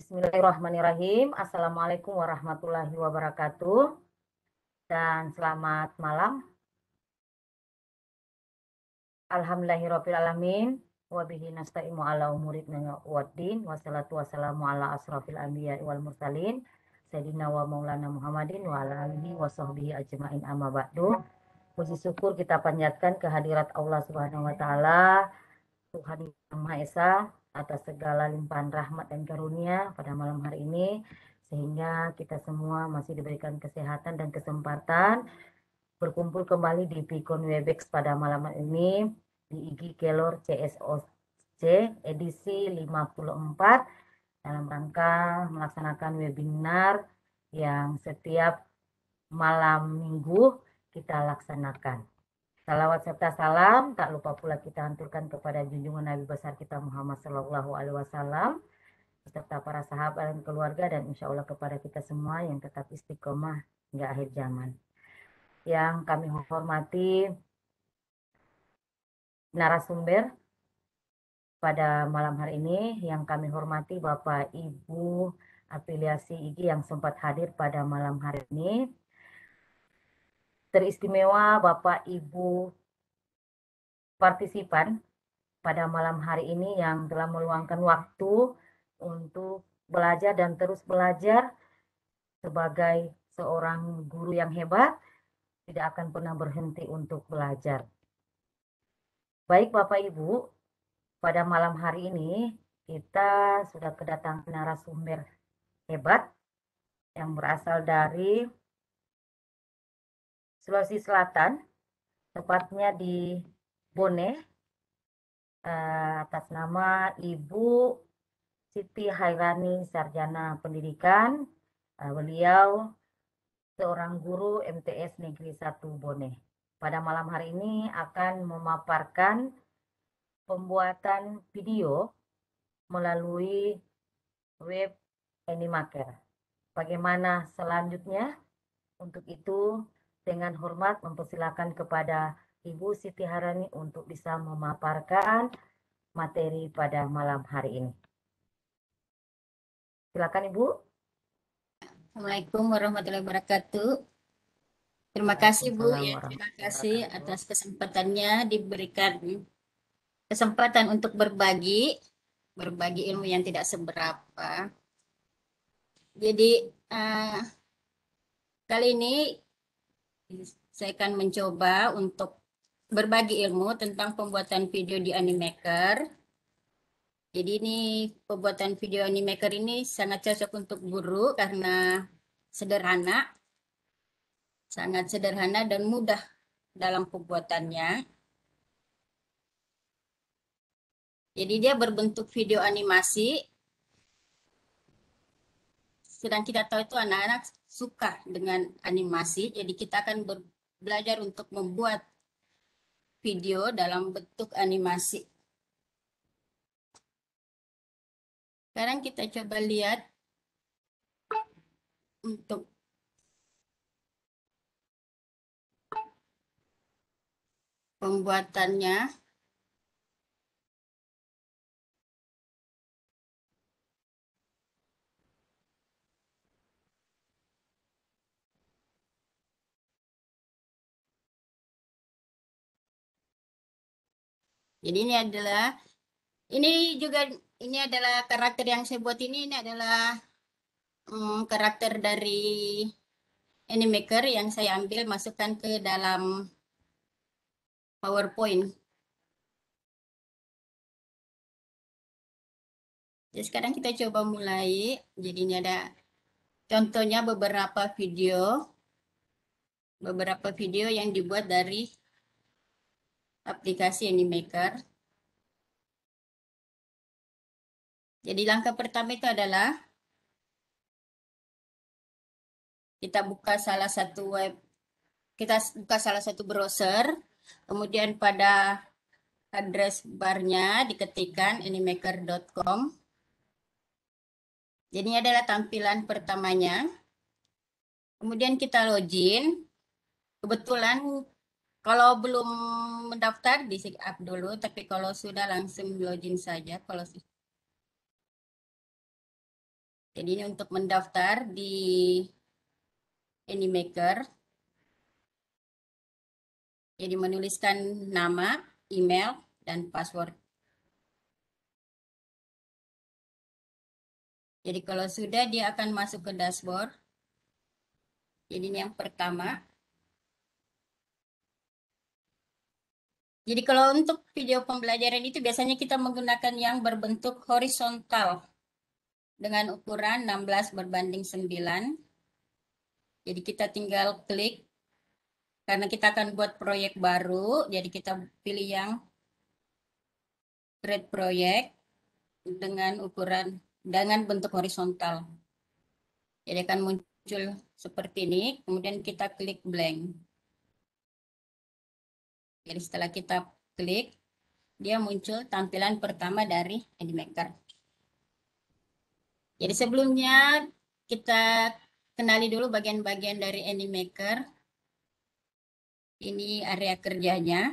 Bismillahirrahmanirrahim. Assalamualaikum warahmatullahi wabarakatuh. Dan selamat malam. Alhamdulillahirrahmanirrahim. Wabihi nasta'imu ala umuridna waddin. Wassalatu wassalamu ala asrafil anbiya wal mursalin. Sayyidina wa maulana Muhammadin wa ala alihi wa sahbihi ajma'in amma ba'du. Puji syukur kita panjatkan kehadirat Allah Subhanahu wa taala, Tuhan Yang Maha Esa, atas segala limpahan rahmat dan karunia pada malam hari ini, sehingga kita semua masih diberikan kesehatan dan kesempatan berkumpul kembali di Pikon Webex pada malam ini di IG Kelor CSOC edisi 54 dalam rangka melaksanakan webinar yang setiap malam minggu kita laksanakan. Salawat serta salam tak lupa pula kita hanturkan kepada junjungan Nabi besar kita Muhammad Sallallahu Alaihi Wasallam beserta para sahabat dan keluarga, dan insya Allah kepada kita semua yang tetap istiqomah hingga akhir zaman. Yang kami hormati narasumber pada malam hari ini, yang kami hormati Bapak Ibu afiliasi IG yang sempat hadir pada malam hari ini. Teristimewa Bapak Ibu partisipan pada malam hari ini yang telah meluangkan waktu untuk belajar dan terus belajar sebagai seorang guru yang hebat, tidak akan pernah berhenti untuk belajar. Baik Bapak Ibu, pada malam hari ini kita sudah kedatangan narasumber hebat yang berasal dari Sulawesi Selatan, tepatnya di Bone, atas nama Ibu Siti Hairani, sarjana pendidikan. Beliau seorang guru MTS Negeri 1 Bone. Pada malam hari ini akan memaparkan pembuatan video melalui web Animaker. Bagaimana selanjutnya? Untuk itu, dengan hormat mempersilakan kepada Ibu Siti Hairani untuk bisa memaparkan materi pada malam hari ini. Silakan Ibu. Assalamualaikum warahmatullahi wabarakatuh. Terima kasih Bu, terima kasih atas kesempatannya diberikan kesempatan untuk berbagi ilmu yang tidak seberapa. Jadi kali ini saya akan mencoba untuk berbagi ilmu tentang pembuatan video di Animaker. Jadi ini pembuatan video Animaker ini sangat cocok untuk guru karena sangat sederhana dan mudah dalam pembuatannya. Jadi dia berbentuk video animasi. Sedang kita tahu itu anak-anak suka dengan animasi, jadi kita akan belajar untuk membuat video dalam bentuk animasi. Sekarang kita coba lihat untuk pembuatannya. Jadi ini adalah karakter yang saya buat ini adalah karakter dari Animaker yang saya ambil masukkan ke dalam PowerPoint. Jadi sekarang kita coba mulai. Jadi ini ada contohnya beberapa video yang dibuat dari aplikasi Animaker. Jadi langkah pertama itu adalah kita buka salah satu browser, kemudian pada address barnya diketikkan animaker.com. Jadi ini adalah tampilan pertamanya. Kemudian kita login. Kebetulan kalau belum mendaftar di sign up dulu, tapi kalau sudah langsung login saja. Jadi ini untuk mendaftar di Animaker. Jadi menuliskan nama, email, dan password. Jadi kalau sudah, dia akan masuk ke dashboard. Jadi ini yang pertama. Jadi kalau untuk video pembelajaran itu biasanya kita menggunakan yang berbentuk horizontal dengan ukuran 16:9. Jadi kita tinggal klik karena kita akan buat proyek baru. Jadi kita pilih yang create project dengan ukuran dengan bentuk horizontal. Jadi akan muncul seperti ini, kemudian kita klik blank. Jadi setelah kita klik, dia muncul tampilan pertama dari Animaker. Jadi sebelumnya kita kenali dulu bagian-bagian dari Animaker. Ini area kerjanya.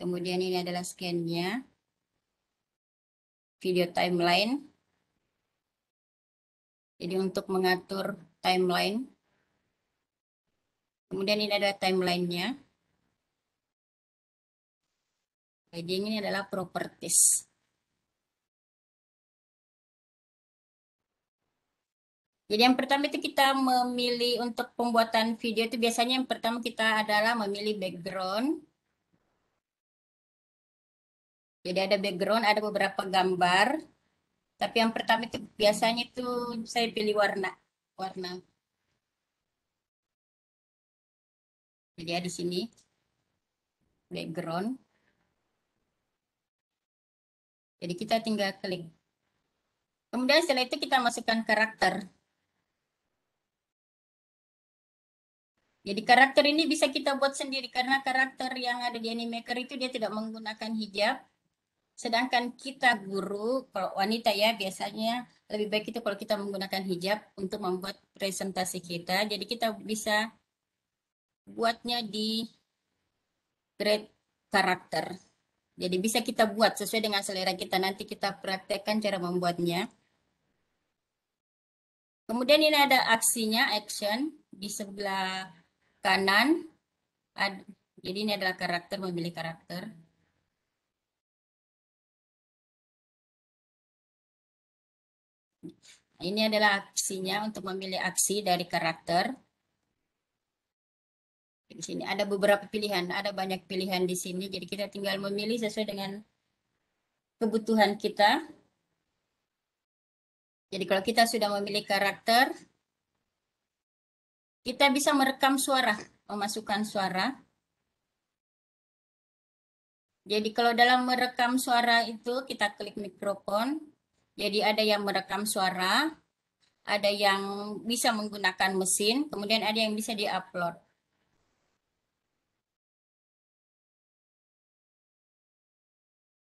Kemudian ini adalah scan-nya. Video timeline. Jadi untuk mengatur timeline. Kemudian ini ada timeline-nya. Jadi ini adalah properties. Jadi yang pertama itu kita memilih untuk pembuatan video itu biasanya yang pertama kita adalah memilih background. Jadi ada background, ada beberapa gambar. Tapi yang pertama itu biasanya itu saya pilih warna. Warna. Jadi ada di sini background. Jadi kita tinggal klik. Kemudian setelah itu kita masukkan karakter. Jadi karakter ini bisa kita buat sendiri karena karakter yang ada di Animaker itu dia tidak menggunakan hijab. Sedangkan kita guru, kalau wanita ya biasanya lebih baik itu kalau kita menggunakan hijab untuk membuat presentasi kita. Jadi kita bisa buatnya di grade karakter. Jadi bisa kita buat sesuai dengan selera kita. Nanti kita praktekkan cara membuatnya. Kemudian ini ada aksinya, action. Di sebelah kanan. Jadi ini adalah karakter, memilih karakter. Ini adalah aksinya untuk memilih aksi dari karakter. Di sini ada beberapa pilihan, ada banyak pilihan di sini. Jadi kita tinggal memilih sesuai dengan kebutuhan kita. Jadi kalau kita sudah memilih karakter, kita bisa merekam suara, memasukkan suara. Jadi kalau dalam merekam suara itu kita klik mikrofon. Jadi ada yang merekam suara, ada yang bisa menggunakan mesin, kemudian ada yang bisa diupload.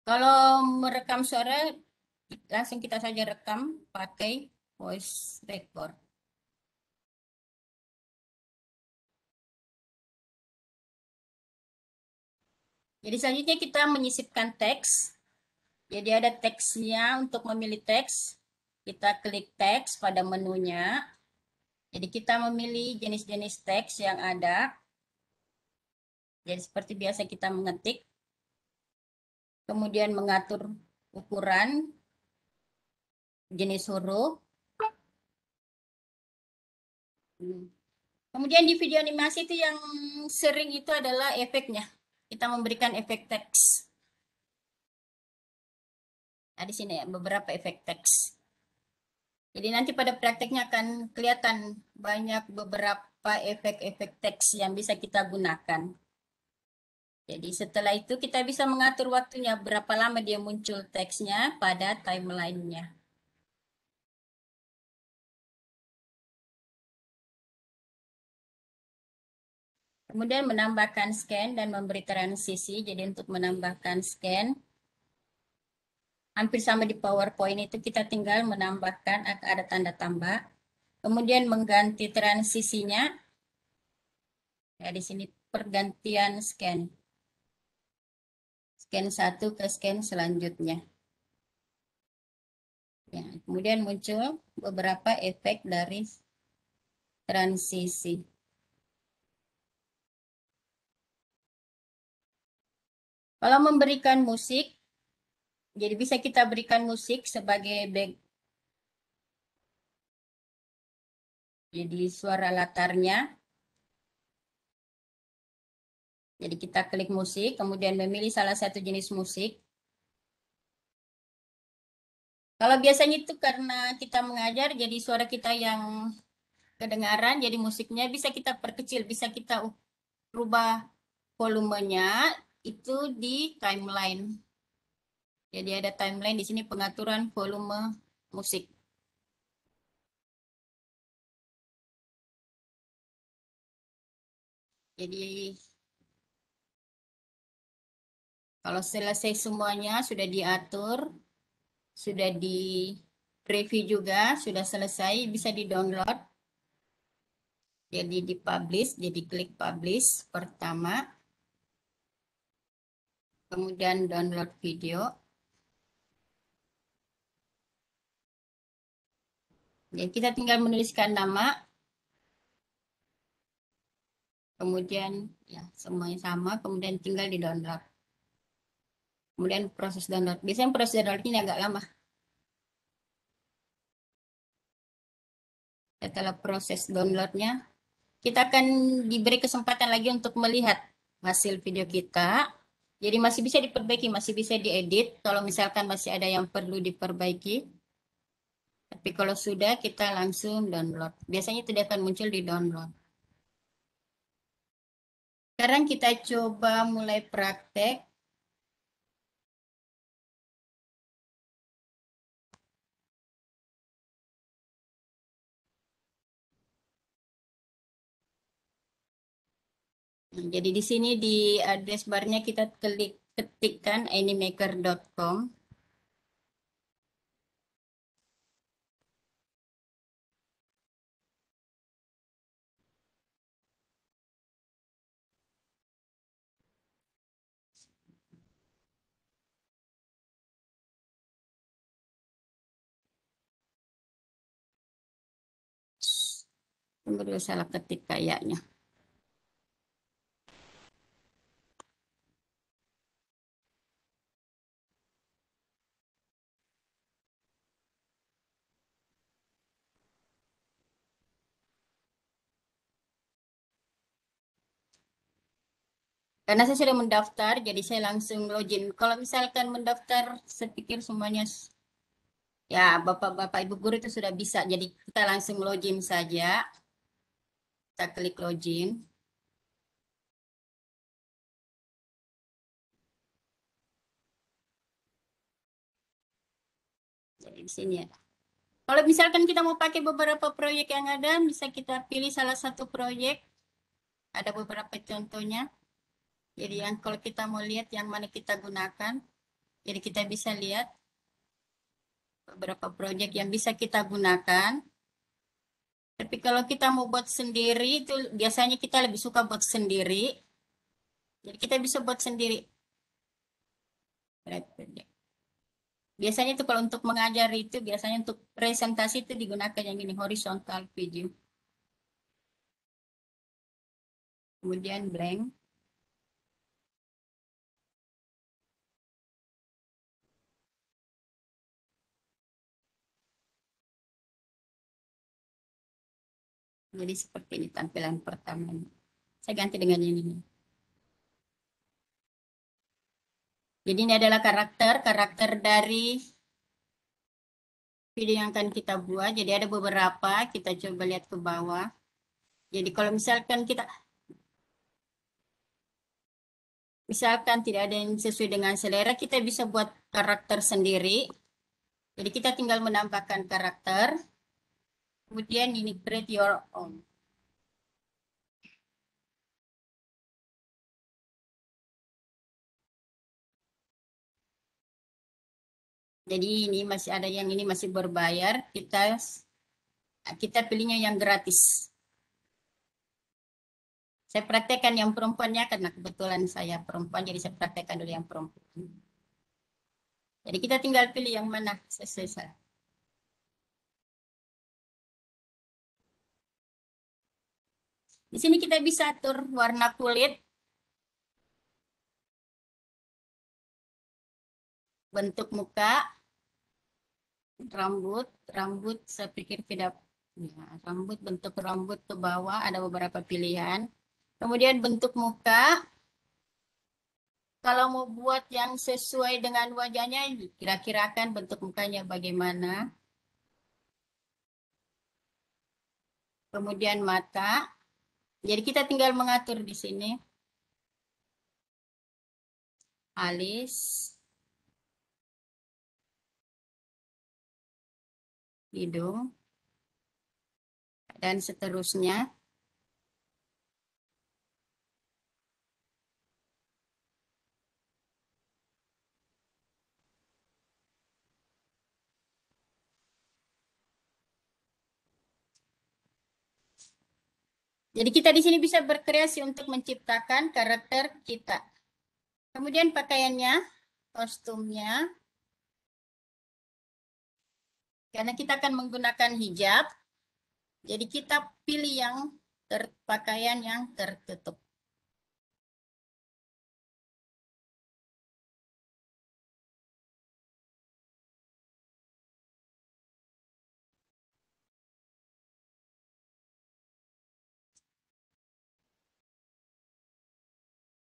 Kalau merekam suara, langsung kita saja rekam pakai voice record. Jadi selanjutnya kita menyisipkan teks. Jadi ada teksnya untuk memilih teks. Kita klik teks pada menunya. Jadi kita memilih jenis-jenis teks yang ada. Jadi seperti biasa kita mengetik. Kemudian mengatur ukuran, jenis huruf. Kemudian di video animasi itu yang sering itu adalah efeknya. Kita memberikan efek teks. Nah, di sini ya, beberapa efek teks. Jadi nanti pada prakteknya akan kelihatan banyak beberapa efek-efek teks yang bisa kita gunakan. Jadi setelah itu kita bisa mengatur waktunya, berapa lama dia muncul teksnya pada timeline-nya. Kemudian menambahkan scan dan memberi transisi. Jadi untuk menambahkan scan, hampir sama di PowerPoint itu kita tinggal menambahkan ada tanda tambah. Kemudian mengganti transisinya. Ya, di sini pergantian scan. Scan 1 ke scan selanjutnya. Ya. kemudian muncul beberapa efek dari transisi. Kalau memberikan musik, jadi bisa kita berikan musik sebagai jadi suara latarnya. Jadi kita klik musik, kemudian memilih salah satu jenis musik. Kalau biasanya itu karena kita mengajar, jadi suara kita yang kedengaran, jadi musiknya bisa kita perkecil, bisa kita rubah volumenya itu di timeline. Jadi ada timeline di sini pengaturan volume musik. Jadi kalau selesai semuanya sudah diatur, sudah di review juga, sudah selesai, bisa di-download. Jadi di-publish, jadi klik publish pertama. Kemudian download video. Jadi kita tinggal menuliskan nama. Kemudian ya semuanya sama, kemudian tinggal di-download. Kemudian proses download. Biasanya proses download ini agak lama. Setelah proses downloadnya, kita akan diberi kesempatan lagi untuk melihat hasil video kita. Jadi masih bisa diperbaiki, masih bisa diedit. Kalau misalkan masih ada yang perlu diperbaiki. Tapi kalau sudah, kita langsung download. Biasanya tidak akan muncul di download. Sekarang kita coba mulai praktek. Jadi di sini di address barnya kita ketikkan animaker.com. Tunggu salah ketik kayaknya. Karena saya sudah mendaftar, jadi saya langsung login. Kalau misalkan mendaftar, saya pikir semuanya ya Bapak-Bapak Ibu guru itu sudah bisa. Jadi kita langsung login saja. Kita klik login. Jadi di sini ya. Kalau misalkan kita mau pakai beberapa proyek yang ada, bisa kita pilih salah satu proyek. Ada beberapa contohnya. Jadi yang kalau kita mau lihat yang mana kita gunakan, jadi kita bisa lihat beberapa proyek yang bisa kita gunakan. Tapi kalau kita mau buat sendiri, itu biasanya kita lebih suka buat sendiri. Jadi kita bisa buat sendiri. Biasanya itu kalau untuk mengajar itu, biasanya untuk presentasi itu digunakan yang ini, horizontal video. Kemudian blank. Jadi seperti ini tampilan pertama. Saya ganti dengan yang ini. Jadi ini adalah karakter dari video yang akan kita buat. Jadi ada beberapa, kita coba lihat ke bawah. Jadi kalau misalkan tidak ada yang sesuai dengan selera, kita bisa buat karakter sendiri. Jadi kita tinggal menambahkan karakter. Kemudian ini create your own. Jadi ini masih ada yang ini masih berbayar, kita pilihnya yang gratis. Saya praktekkan yang perempuannya karena kebetulan saya perempuan, jadi saya praktekkan dulu yang perempuan. Jadi kita tinggal pilih yang mana sesuai. Di sini kita bisa atur warna kulit, bentuk muka, rambut. Rambut saya pikir tidak, ya, rambut, bentuk rambut ke bawah ada beberapa pilihan. Kemudian bentuk muka, kalau mau buat yang sesuai dengan wajahnya, kira-kirakan bentuk mukanya bagaimana. Kemudian mata. Jadi kita tinggal mengatur di sini. Alis, hidung, dan seterusnya. Jadi kita di sini bisa berkreasi untuk menciptakan karakter kita. Kemudian pakaiannya, kostumnya. Karena kita akan menggunakan hijab, jadi kita pilih yang pakaian yang tertutup.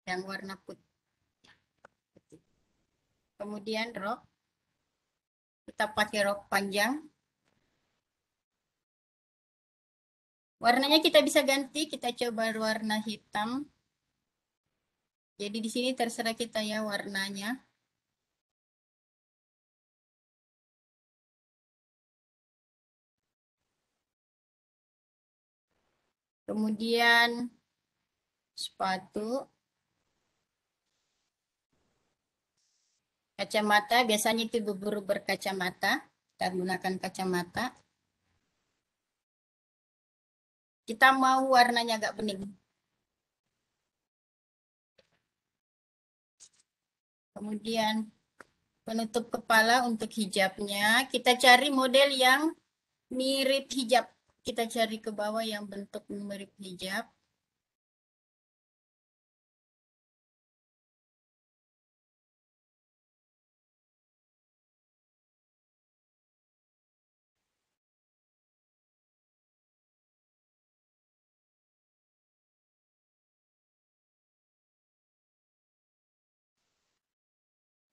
Yang warna putih. Kemudian rok, kita pakai rok panjang. Warnanya kita bisa ganti, kita coba warna hitam. Jadi di sini terserah kita ya warnanya. Kemudian sepatu, kacamata, biasanya itu guru berkacamata. Kita gunakan kacamata. Kita mau warnanya agak bening. Kemudian penutup kepala untuk hijabnya. Kita cari model yang mirip hijab. Kita cari ke bawah yang bentuk mirip hijab.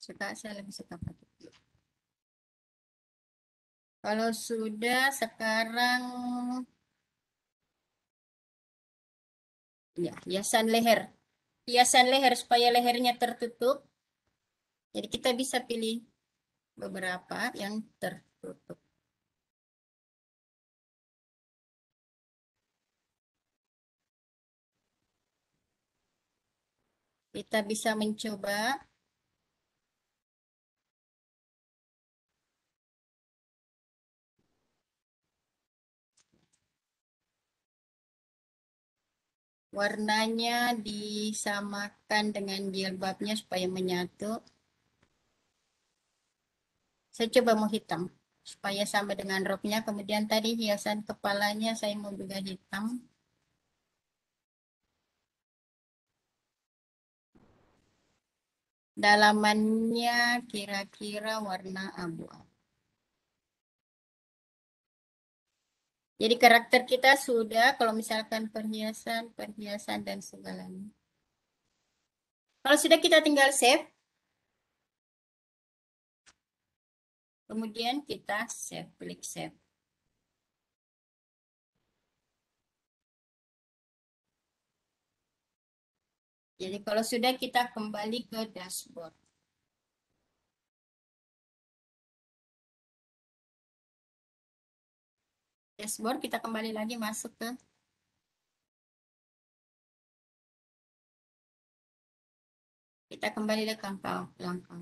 Saya lebih suka pakai. Kalau sudah, sekarang ya, hiasan leher. Hiasan leher supaya lehernya tertutup. Jadi kita bisa pilih beberapa yang tertutup. Kita bisa mencoba warnanya disamakan dengan jilbabnya supaya menyatu. Saya coba mau hitam supaya sama dengan roknya. Kemudian tadi hiasan kepalanya saya mau juga hitam. Dalamannya kira-kira warna abu-abu. Jadi karakter kita sudah, kalau misalkan perhiasan, perhiasan dan segalanya. Kalau sudah kita tinggal save. Kemudian kita save, klik save. Jadi kalau sudah kita kembali ke dashboard. Dashboard kita kembali lagi masuk ke kita kembali ke langkah.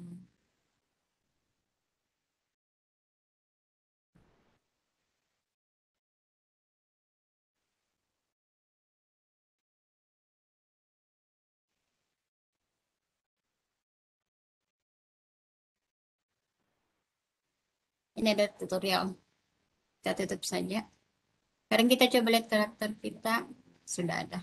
Ini ada tutorial. Kita tutup saja. Sekarang kita coba lihat karakter kita sudah ada.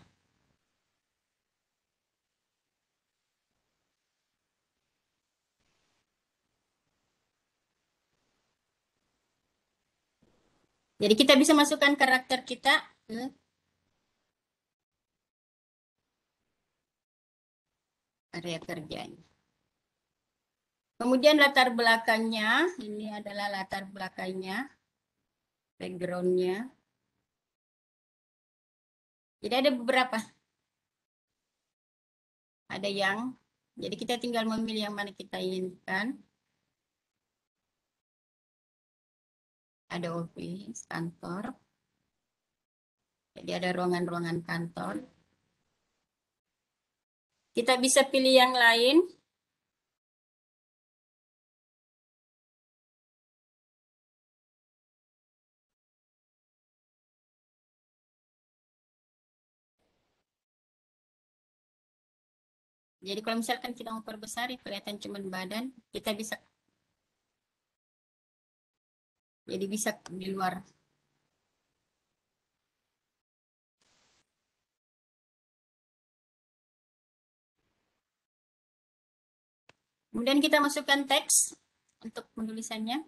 Jadi kita bisa masukkan karakter kita ke area kerjanya. Kemudian latar belakangnya, ini adalah latar belakangnya, backgroundnya. Jadi ada beberapa, ada yang, jadi kita tinggal memilih yang mana kita inginkan. Ada office, kantor. Jadi ada ruangan-ruangan kantor. Kita bisa pilih yang lain. Jadi kalau misalkan kita mau perbesar, kelihatan cuma badan, kita bisa, jadi bisa di luar. Kemudian kita masukkan teks untuk penulisannya.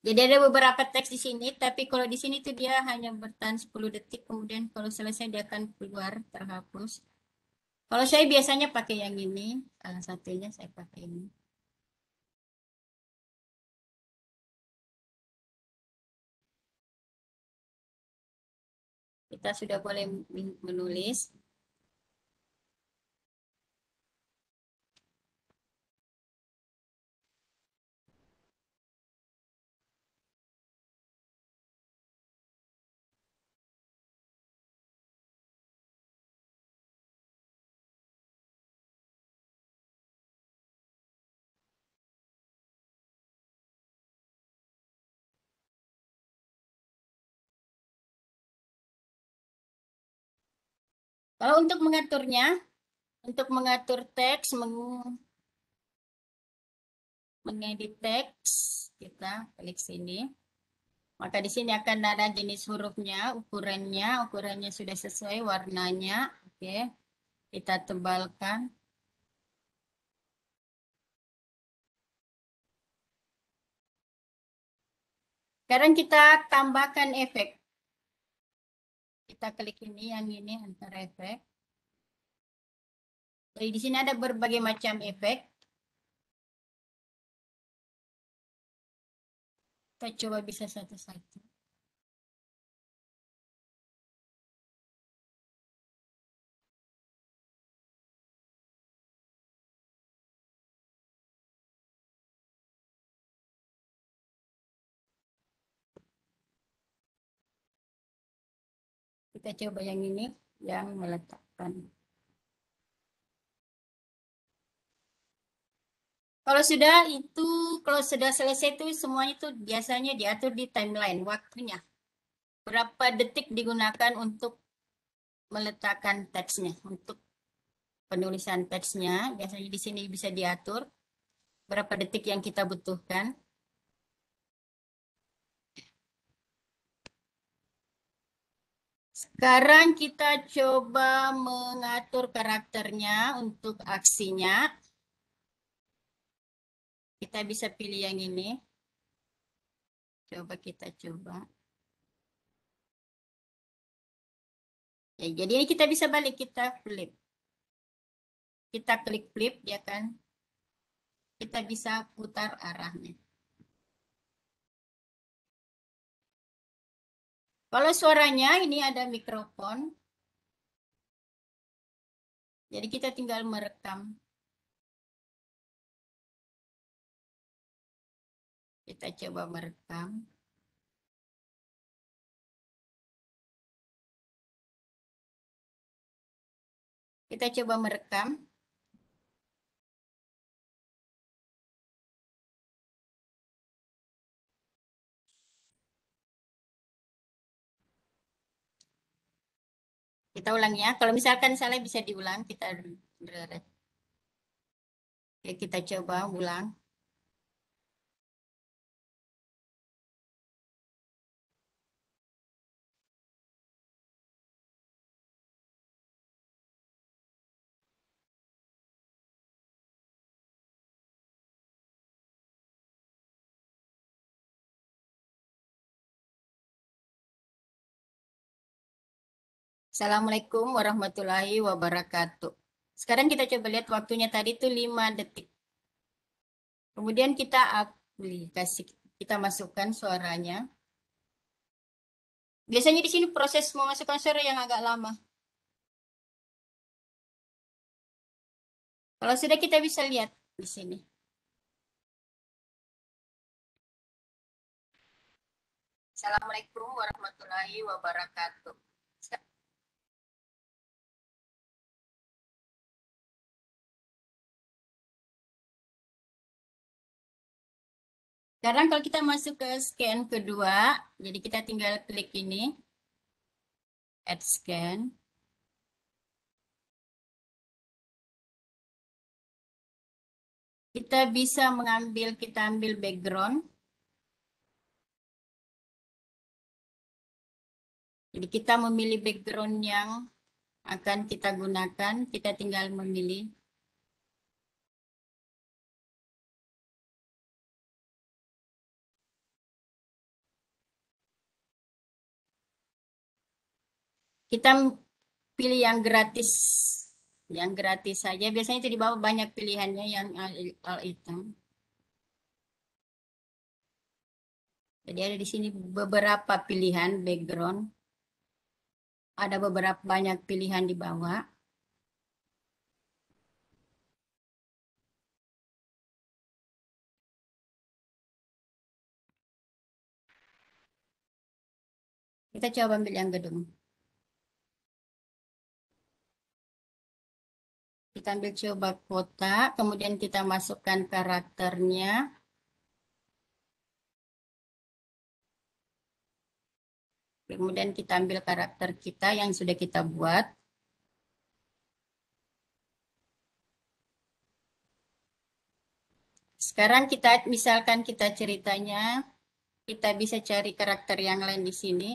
Jadi ada beberapa teks di sini, tapi kalau di sini tuh dia hanya bertahan 10 detik, kemudian kalau selesai dia akan keluar, terhapus. Kalau saya biasanya pakai yang ini, salah satunya saya pakai ini. Kita sudah boleh menulis. Kalau untuk mengaturnya, untuk mengatur teks, mengedit teks, kita klik sini. Maka di sini akan ada jenis hurufnya, ukurannya sudah sesuai warnanya. Oke, kita tebalkan. Sekarang kita tambahkan efek. Kita klik ini, yang ini antar efek. Jadi di sini ada berbagai macam efek. Kita coba bisa satu-satu. Kita coba yang ini, yang meletakkan. Kalau sudah itu, kalau sudah selesai itu semuanya itu biasanya diatur di timeline waktunya. Berapa detik digunakan untuk meletakkan teksnya, untuk penulisan teksnya. Biasanya di sini bisa diatur berapa detik yang kita butuhkan. Sekarang kita coba mengatur karakternya untuk aksinya. Kita bisa pilih yang ini. Coba kita coba. Ya, jadi ini kita bisa balik, kita flip. Kita klik flip, ya kan? Kita bisa putar arahnya. Kalau suaranya ini ada mikrofon. Jadi kita tinggal merekam. Kita coba merekam. Kita coba merekam. Kita ulang ya. Kalau misalkan salah bisa diulang. Kita coba ulang. Assalamualaikum warahmatullahi wabarakatuh. Sekarang kita coba lihat waktunya tadi itu 5 detik. Kemudian kita aplikasi, kita masukkan suaranya. Biasanya di sini proses memasukkan suara yang agak lama. Kalau sudah kita bisa lihat di sini. Assalamualaikum warahmatullahi wabarakatuh. Sekarang kalau kita masuk ke scan kedua, jadi kita tinggal klik ini, add scan. Kita bisa mengambil, kita ambil background. Jadi kita memilih background yang akan kita gunakan, kita tinggal memilih. Kita pilih yang gratis saja. Biasanya itu di bawah banyak pilihannya yang all item. Jadi ada di sini beberapa pilihan background. Ada beberapa banyak pilihan di bawah. Kita coba ambil yang gedung. Kita ambil coba kota, kemudian kita masukkan karakternya. Kemudian kita ambil karakter kita yang sudah kita buat. Sekarang kita misalkan kita ceritanya, kita bisa cari karakter yang lain di sini.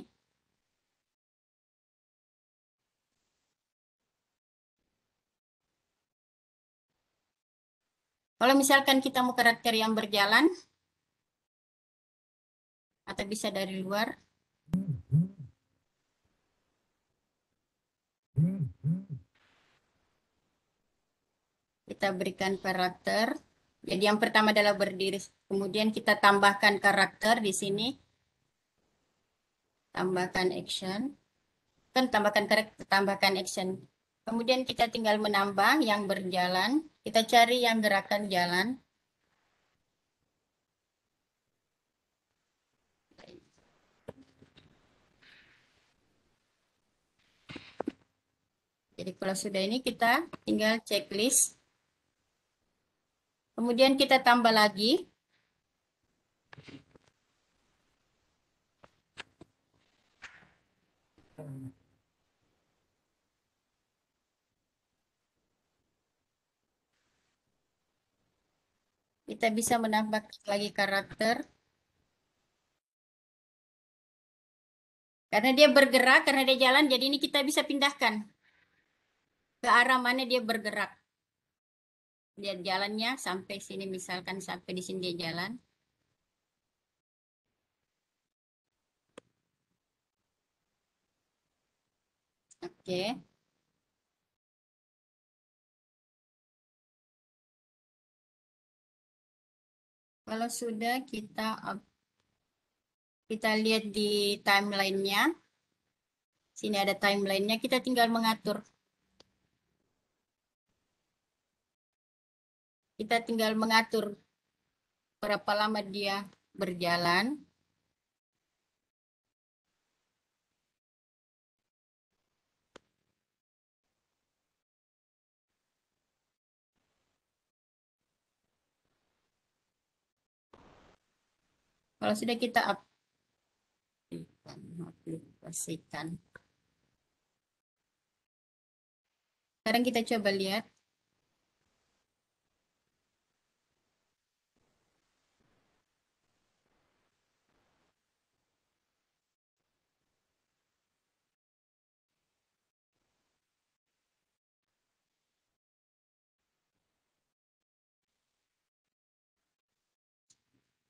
Kalau misalkan kita mau karakter yang berjalan, atau bisa dari luar, kita berikan karakter. Jadi yang pertama adalah berdiri, kemudian kita tambahkan karakter di sini, tambahkan action, kan tambahkan karakter, tambahkan action. Kemudian kita tinggal menambah yang berjalan, kita cari yang gerakan jalan. Jadi kalau sudah ini kita tinggal checklist. Kemudian kita tambah lagi. Kita bisa menambah lagi karakter. Karena dia bergerak, karena dia jalan, jadi ini kita bisa pindahkan ke arah mana dia bergerak. Dia jalannya sampai sini, misalkan sampai di sini dia jalan. Oke. Kalau sudah kita lihat di timelinenya. Sini ada timelinenya, kita tinggal mengatur. Kita tinggal mengatur berapa lama dia berjalan. Kalau sudah kita aplikasikan. Sekarang kita coba lihat.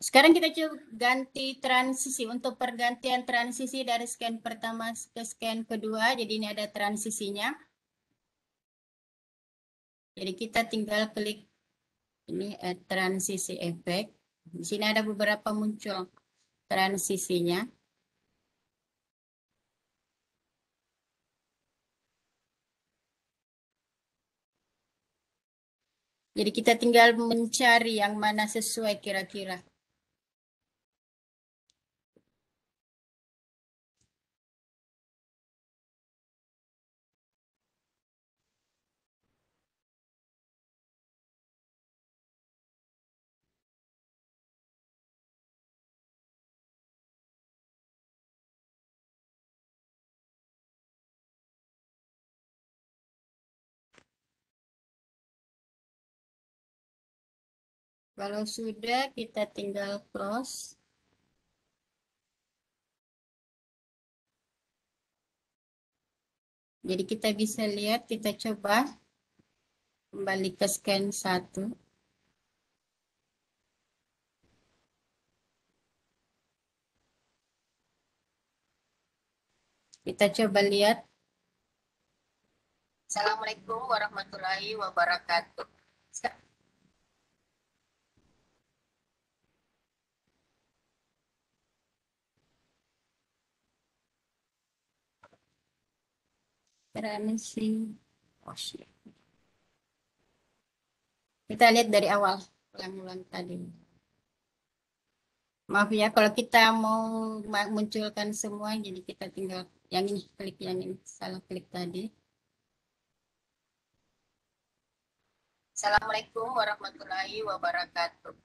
Sekarang kita coba ganti transisi. Untuk pergantian transisi dari scan pertama ke scan kedua. Jadi ini ada transisinya. Jadi kita tinggal klik ini transisi efek. Di sini ada beberapa muncul transisinya. Jadi kita tinggal mencari yang mana sesuai kira-kira. Kalau sudah, kita tinggal close. Jadi kita bisa lihat, kita coba kembali ke scan 1. Kita coba lihat. Assalamualaikum warahmatullahi wabarakatuh. Transisi. Oh, shit. Kita lihat dari awal, ulang-ulang tadi. Maaf ya, kalau kita mau munculkan semua, jadi kita tinggal yang ini, klik yang ini, salah klik tadi. Assalamualaikum warahmatullahi wabarakatuh.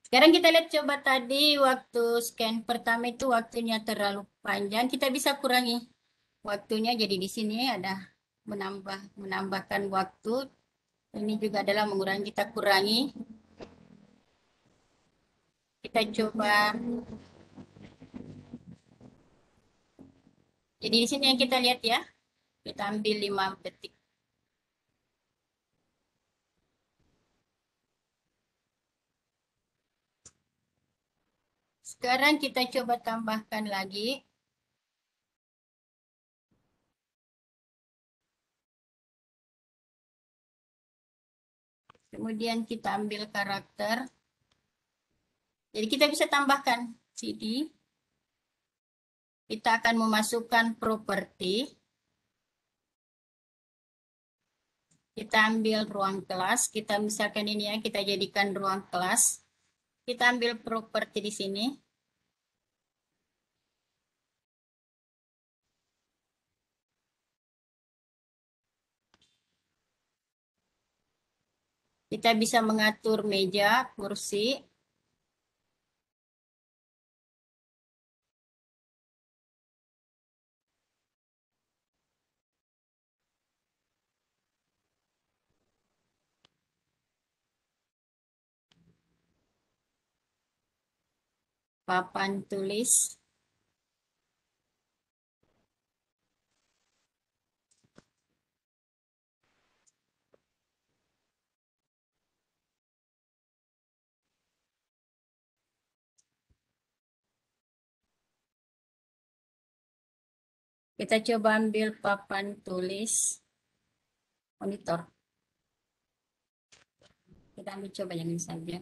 Sekarang kita lihat coba tadi waktu scan pertama itu waktunya terlalu panjang, kita bisa kurangi waktunya. Jadi di sini ada menambahkan waktu. Ini juga adalah mengurangi, kita kurangi. Kita coba. Jadi di sini yang kita lihat ya, kita ambil 5 detik. Sekarang kita coba tambahkan lagi. Kemudian kita ambil karakter. Jadi kita bisa tambahkan CD. Kita akan memasukkan properti. Kita ambil ruang kelas. Kita misalkan ini ya, kita jadikan ruang kelas. Kita ambil properti di sini. Kita bisa mengatur meja, kursi. Papan tulis. Kita coba ambil papan tulis monitor. Kita ambil coba yang ini saja.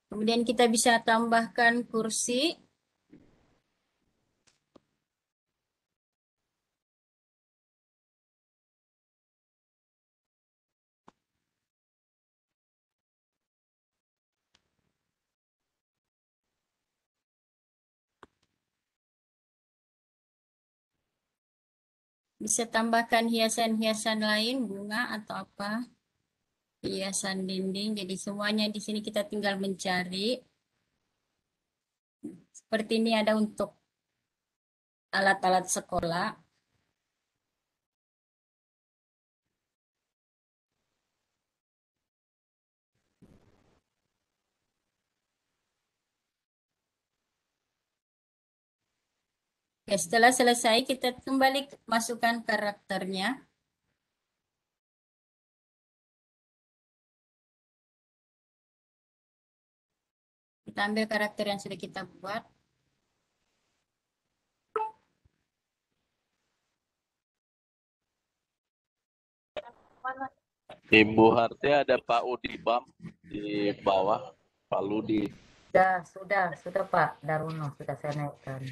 Kemudian kita bisa tambahkan kursi. Bisa tambahkan hiasan-hiasan lain, bunga atau apa. Hiasan dinding. Jadi semuanya di sini kita tinggal mencari. Seperti ini ada untuk alat-alat sekolah. Oke, setelah selesai kita kembali masukkan karakternya. Kita ambil karakter yang sudah kita buat. Ibu Harti ada Pak Udibam di bawah, Pak Ludi. Sudah Pak Daruno, sudah saya naikkan.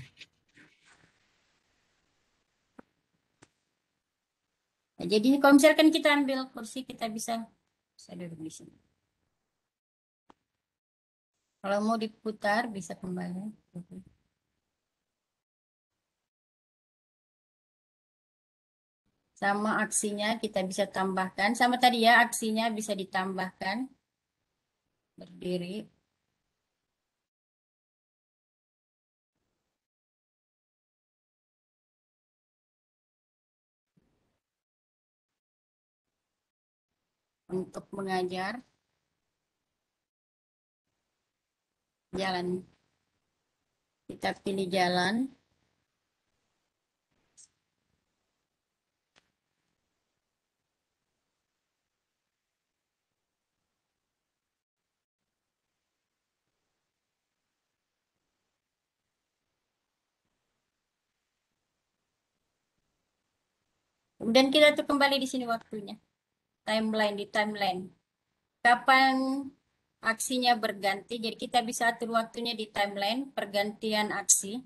Nah, jadi kalau misalkan kita ambil kursi, kita bisa duduk di sini. Kalau mau diputar, bisa kembali. Sama aksinya kita bisa tambahkan. Sama tadi ya, aksinya bisa ditambahkan. Berdiri. Untuk mengajar. Jalan. Kita pilih jalan. Kemudian kita tuh kembali di sini waktunya. Timeline, di timeline. Kapan aksinya berganti, jadi kita bisa atur waktunya di timeline, pergantian aksi.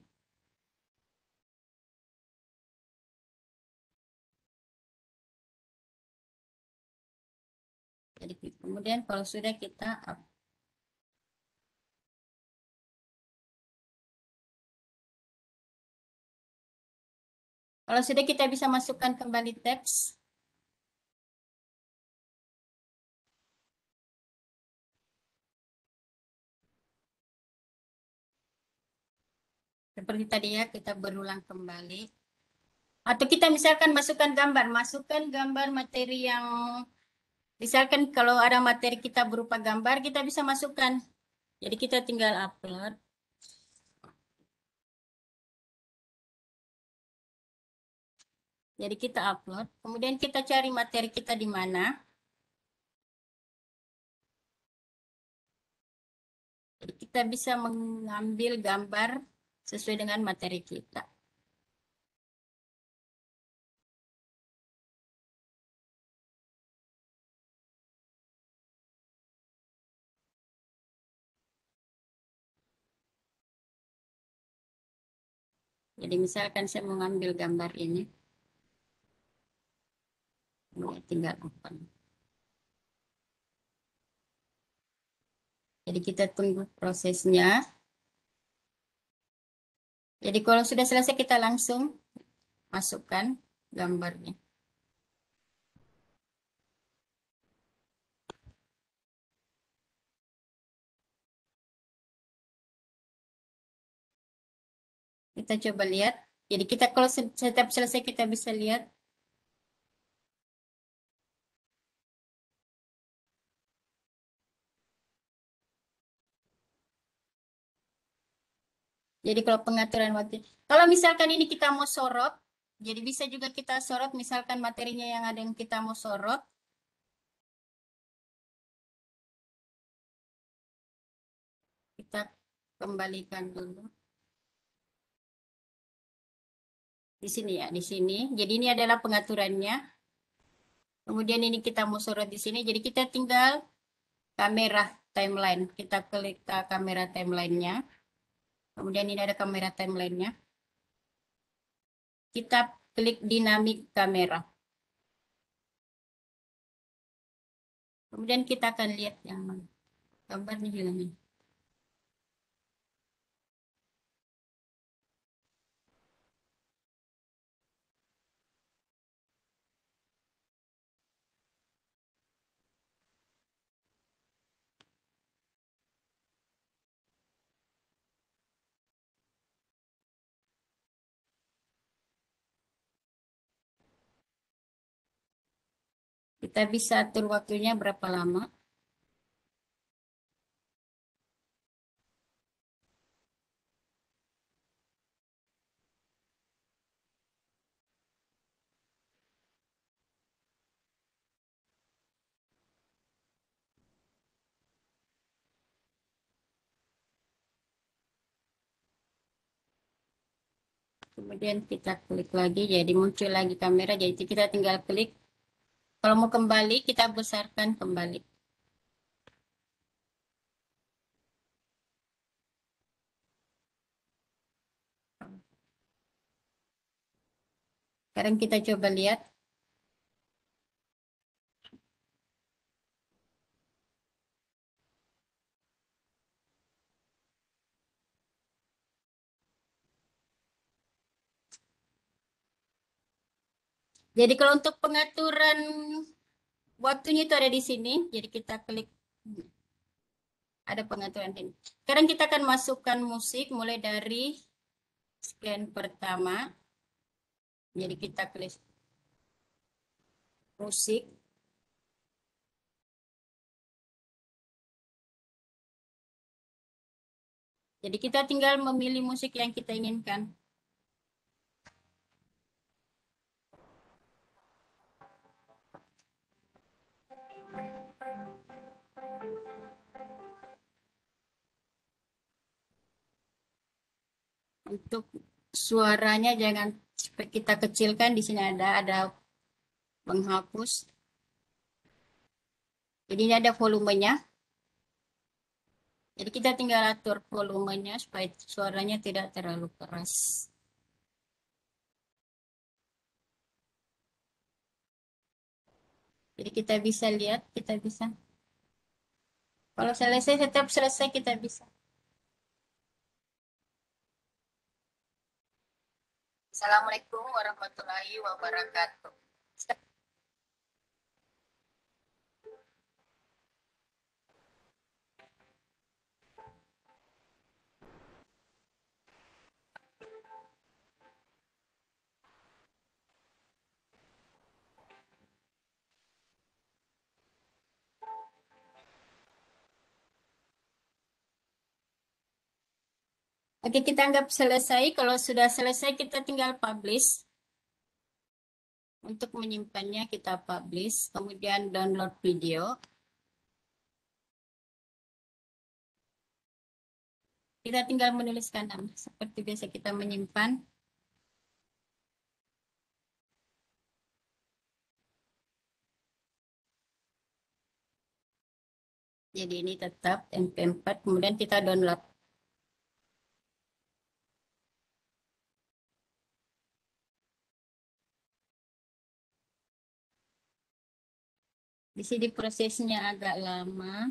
Jadi kemudian kalau sudah kita up. Kalau sudah kita bisa masukkan kembali teks. Seperti tadi ya, kita berulang kembali. Atau kita misalkan masukkan gambar materi yang, misalkan kalau ada materi kita berupa gambar, kita bisa masukkan. Jadi kita tinggal upload. Jadi kita upload, kemudian kita cari materi kita di mana. Jadi kita bisa mengambil gambar sesuai dengan materi kita. Jadi misalkan saya mengambil gambar ini, tinggal open. Jadi kita tunggu prosesnya. Jadi kalau sudah selesai kita langsung masukkan gambarnya. Kita coba lihat. Jadi kita kalau setiap selesai kita bisa lihat. Jadi kalau pengaturan waktu. Kalau misalkan ini kita mau sorot, jadi bisa juga kita sorot misalkan materinya yang ada yang kita mau sorot. Kita kembalikan dulu. Di sini ya, di sini. Jadi ini adalah pengaturannya. Kemudian ini kita mau sorot di sini. Jadi kita tinggal kamera timeline. Kita klik ke kamera timelinenya. Kemudian ini ada kamera timelinenya. Kita klik dinamik kamera. Kemudian kita akan lihat yang gambarnya hilang. Kita bisa atur waktunya berapa lama. Kemudian kita klik lagi, jadi muncul lagi kamera. Jadi kita tinggal klik. Kalau mau kembali, kita besarkan kembali. Sekarang kita coba lihat. Jadi kalau untuk pengaturan waktunya itu ada di sini. Jadi kita klik, ada pengaturan ini. Sekarang kita akan masukkan musik mulai dari scan pertama. Jadi kita klik musik. Jadi kita tinggal memilih musik yang kita inginkan. Untuk suaranya jangan kita kecilkan. Di sini ada penghapus. Jadi ini ada volumenya. Jadi kita tinggal atur volumenya supaya suaranya tidak terlalu keras. Jadi kita bisa lihat, kita bisa. Kalau selesai, setiap selesai kita bisa. Assalamualaikum warahmatullahi wabarakatuh. Oke, kita anggap selesai. Kalau sudah selesai, kita tinggal publish. Untuk menyimpannya, kita publish. Kemudian download video. Kita tinggal menuliskan nama. Seperti biasa kita menyimpan. Jadi ini tetap MP4. Kemudian kita download. Di sini prosesnya agak lama.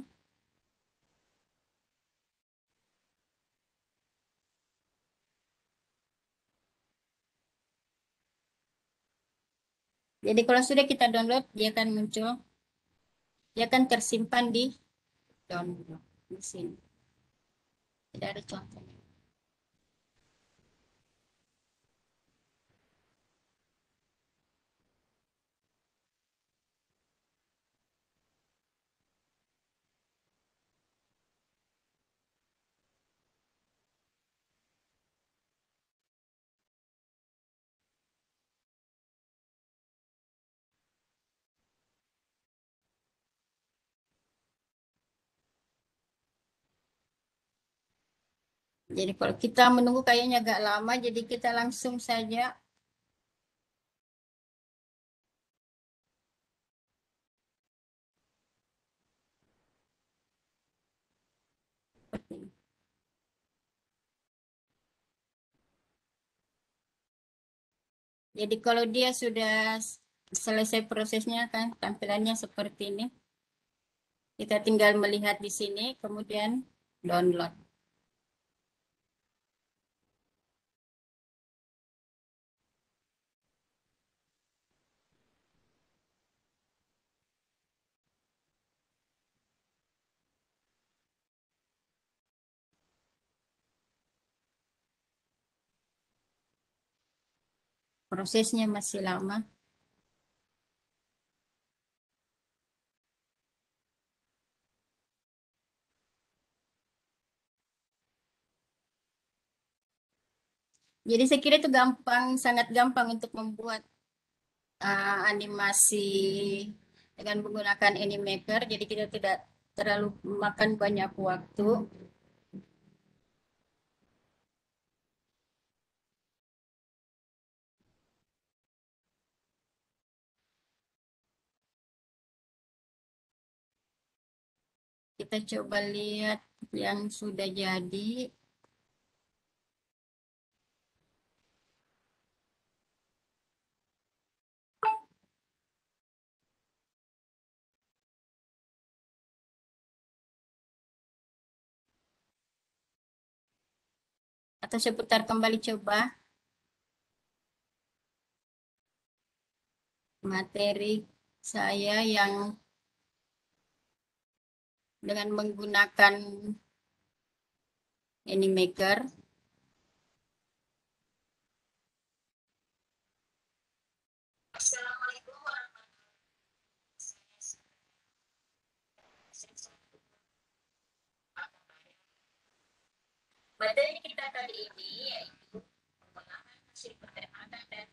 Jadi kalau sudah kita download, dia akan muncul. Dia akan tersimpan di download di sini. Tidak ada contohnya. Jadi kalau kita menunggu kayaknya agak lama, jadi kita langsung saja. Seperti ini. Jadi kalau dia sudah selesai prosesnya kan tampilannya seperti ini. Kita tinggal melihat di sini, kemudian download. Prosesnya masih lama. Jadi saya kira itu gampang, sangat gampang untuk membuat animasi dengan menggunakan Animaker. Jadi kita tidak terlalu makan banyak waktu. Kita coba lihat yang sudah jadi. Atau seputar kembali coba materi saya yang dengan menggunakan Animaker. Assalamualaikum warahmatullahi wabarakatuh. Materi kita kali ini yaitu pengolahan hasil peternakan dan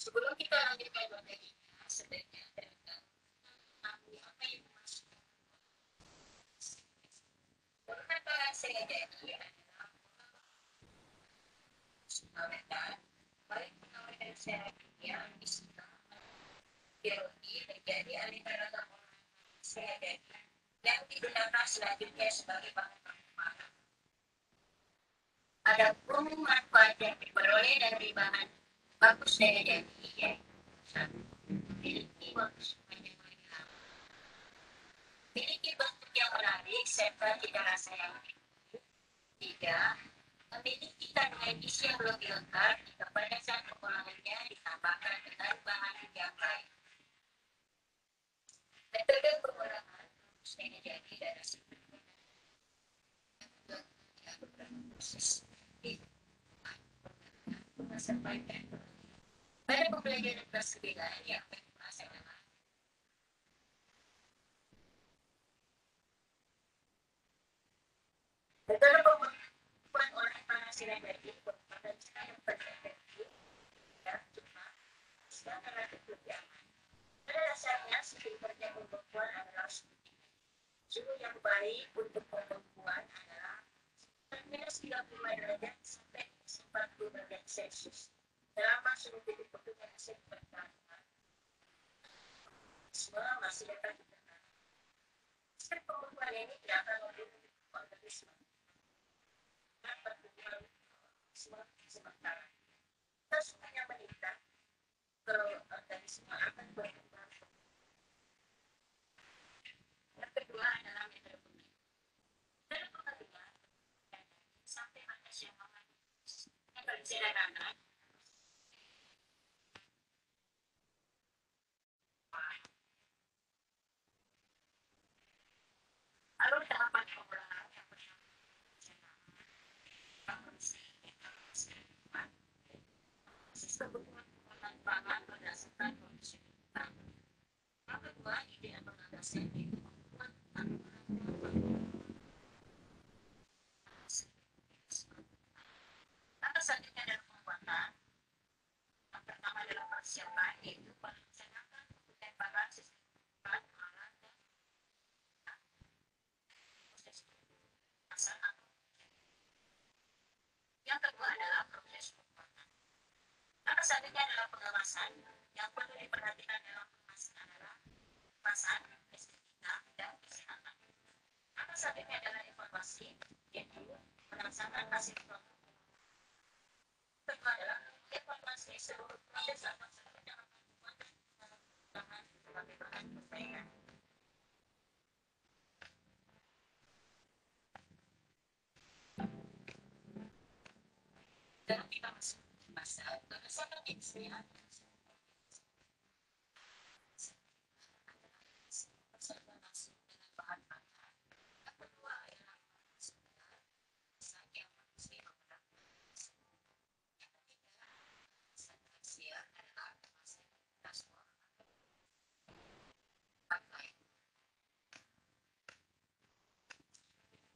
sebelum kita lanjutkan materinya, sebaiknya kita mengetahui apa yang dimaksudkan. Pengolahan saya jadi adalah pengolahan baik pengolahan secara kimia, fisika, biologi terjadi antara saya jadi yang digunakan selanjutnya sebagai bahan pengumpahan. Adapun manfaat yang diperoleh dari bahan bagus daya jadi yaitu memiliki waktu sepanjang hari lama, memiliki bentuk yang menarik serta tidak rasa yang tiga, memiliki kandungan gizi yang lebih lengkap jika pada saat pengolahannya ditambahkan dengan bahan yang lain. Metode pengolahan daya jadi dari proses sampaikan pada pembelajaran kelas 9 yang berkuasa dengan dalam pembuatan olahan penghasilan dari merupakan cara yang berefektif dan cuma secara relatif lebih aman. Pada dasarnya, suhu kerja pembekuan adalah suhu yang baik untuk pembekuan adalah minus 35 derajat sampai 40 derajat Celcius. Selama suhu titik pertumbuhan hasil pertanian semua masih dapat ditekan. Step pembekuan ini tidak akan membunuh organisme dan pertumbuhan sementara. Jika suhunya meningkat, organisme akan berkembang. Yang kedua adalah metode pengolahan. Metode pengolahan sampai batas yang aman. Yang paling sederhana. Lalu tahapan pengolahan yang pertama proses kebutuhan pengolahan pangan berdasarkan kondisi hutan. Yang kedua, ide atau landasan itu membuat langkah selanjutnya dalam pembuatan. Yang pertama adalah persiapan, yaitu melaksanakan kebutuhan pangan sistem alat dan proses pelaksanaan. Yang kedua adalah proses pembuatan. Langkah selanjutnya adalah pengawasan. Yang perlu diperhatikan dalam pengawasan adalah kemasan, estetika, dan kesehatan. Langkah selanjutnya adalah evaluasi, yaitu melaksanakan hasil produk. Kedua adalah evaluasi seluruh proses atau seluruh dalam pembuatan bahan sebagai bahan perbaikan. Dan kita masuk ke masa berdasarkan insight.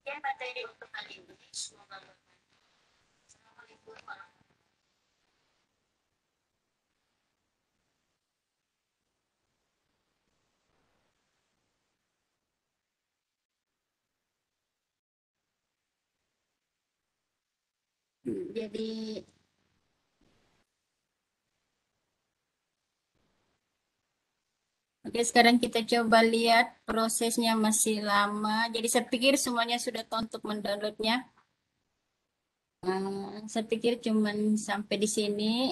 Sekian materi untuk kali ini. Semoga bermanfaat. Assalamualaikum warahmatullahi wabarakatuh. Jadi Oke, sekarang kita coba lihat prosesnya masih lama. Jadi saya pikir semuanya sudah tahu untuk mendownloadnya. Saya pikir cuman sampai di sini.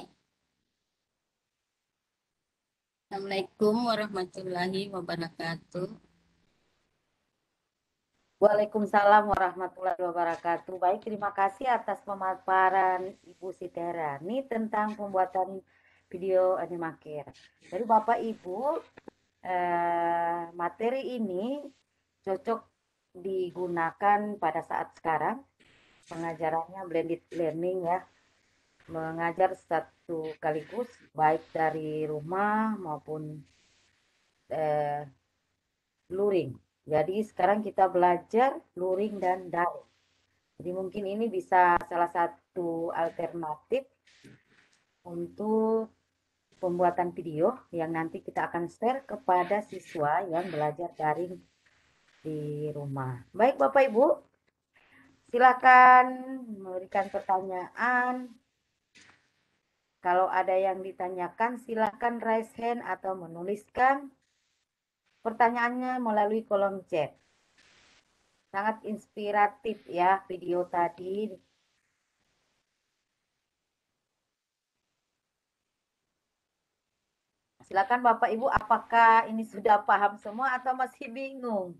Assalamualaikum warahmatullahi wabarakatuh. Waalaikumsalam warahmatullahi wabarakatuh. Baik, terima kasih atas pemaparan Ibu Siterani tentang pembuatan video Animaker. Jadi Bapak Ibu, materi ini cocok digunakan pada saat sekarang. Pengajarannya blended learning ya, mengajar satu sekaligus baik dari rumah maupun luring. Jadi sekarang kita belajar luring dan daring. Jadi mungkin ini bisa salah satu alternatif untuk pembuatan video yang nanti kita akan share kepada siswa yang belajar daring di rumah. Baik Bapak Ibu, silakan memberikan pertanyaan. Kalau ada yang ditanyakan silakan raise hand atau menuliskan pertanyaannya melalui kolom chat. Sangat inspiratif ya video tadi. Silakan Bapak Ibu, apakah ini sudah paham semua atau masih bingung?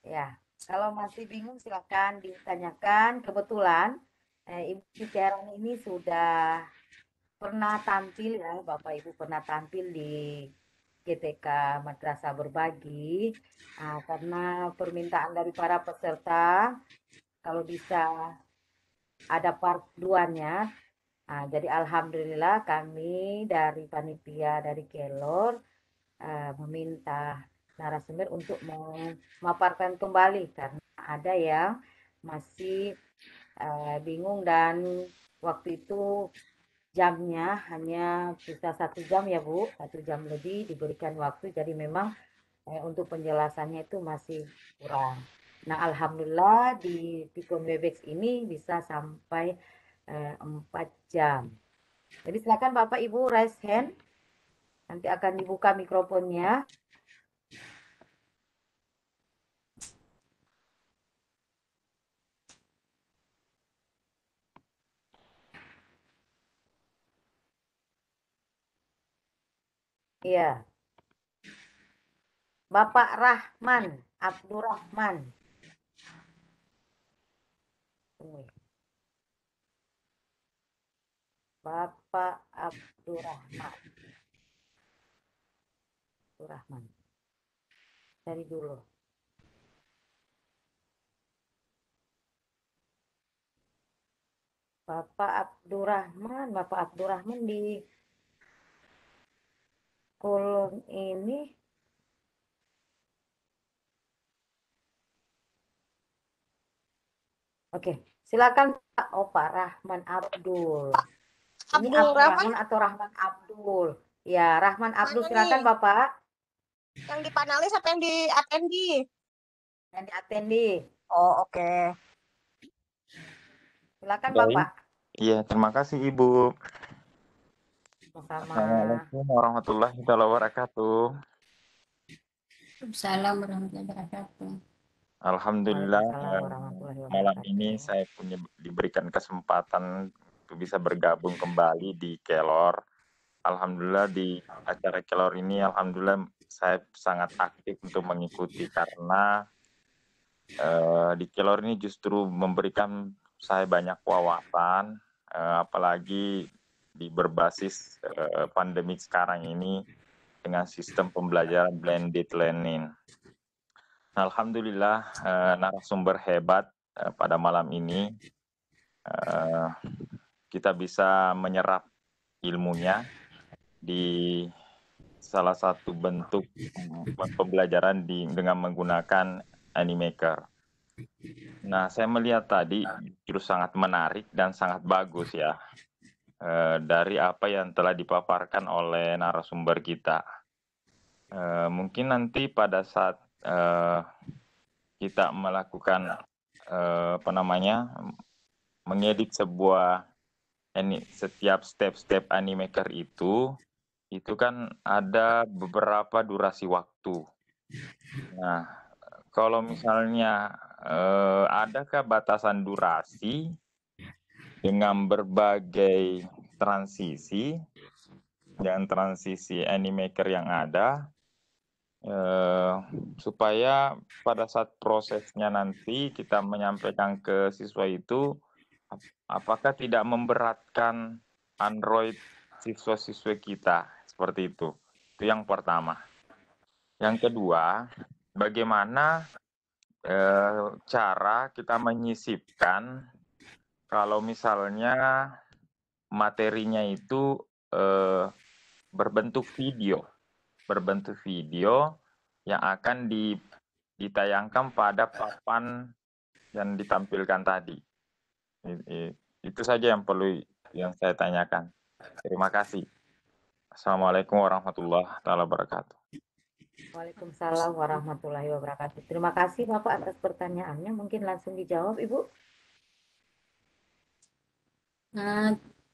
Ya, kalau masih bingung silakan ditanyakan. Kebetulan Ibu Cicerang ini sudah pernah tampil ya, Bapak Ibu pernah tampil di GTK Madrasah Berbagi. Karena permintaan dari para peserta, kalau bisa ada part 2-nya. Jadi alhamdulillah kami dari panitia dari Kelor meminta narasumber untuk memaparkan kembali karena ada yang masih bingung dan waktu itu jamnya hanya bisa 1 jam ya Bu, 1 jam lebih diberikan waktu, jadi memang untuk penjelasannya itu masih kurang. Nah alhamdulillah di Tikon Webex ini bisa sampai 4 jam. Jadi silakan Bapak Ibu raise hand. Nanti akan dibuka mikrofonnya. Iya. Bapak Rahman Abdurrahman. Bapak Abdurrahman. Abdurrahman. Dari dulu. Bapak Abdurrahman di kolom ini. Oke, silakan Pak. Oh, Pak Rahman Abdul. Ini Abdurrahman atau Rahman Abdul? Ya, Rahman Abdul. Silakan Bapak. Yang di panelis apa yang di atendi? Yang di atendi. Oh, oke. Silakan Baik. Bapak. Iya, terima kasih Ibu. Sama. Assalamualaikum warahmatullahi wabarakatuh. Salam warahmatullahi wabarakatuh. Alhamdulillah, Waalaikumsalam warahmatullahi malam wabarakatuh. ini saya diberikan kesempatan untuk bisa bergabung kembali di Kelor. Alhamdulillah di acara Kelor ini, alhamdulillah saya sangat aktif untuk mengikuti karena di Kelor ini justru memberikan saya banyak wawasan, apalagi di berbasis pandemik sekarang ini dengan sistem pembelajaran blended learning. Alhamdulillah narasumber hebat pada malam ini kita bisa menyerap ilmunya di salah satu bentuk pembelajaran dengan menggunakan Animaker. Nah, saya melihat tadi justru sangat menarik dan sangat bagus ya dari apa yang telah dipaparkan oleh narasumber kita. Mungkin nanti pada saat kita melakukan mengedit setiap step-step Animaker itu itu kan ada beberapa durasi waktu. Nah, kalau misalnya adakah batasan durasi dengan berbagai transisi dan transisi Animaker yang ada, supaya pada saat prosesnya nanti kita menyampaikan ke siswa itu, apakah tidak memberatkan Android siswa-siswa kita, seperti itu. Itu yang pertama. Yang kedua, bagaimana cara kita menyisipkan kalau misalnya materinya itu berbentuk video yang akan ditayangkan pada papan yang ditampilkan tadi. Itu saja yang perlu yang saya tanyakan. Terima kasih. Assalamualaikum warahmatullahi wabarakatuh. Waalaikumsalam warahmatullahi wabarakatuh. Terima kasih Bapak atas pertanyaannya. Mungkin langsung dijawab Ibu.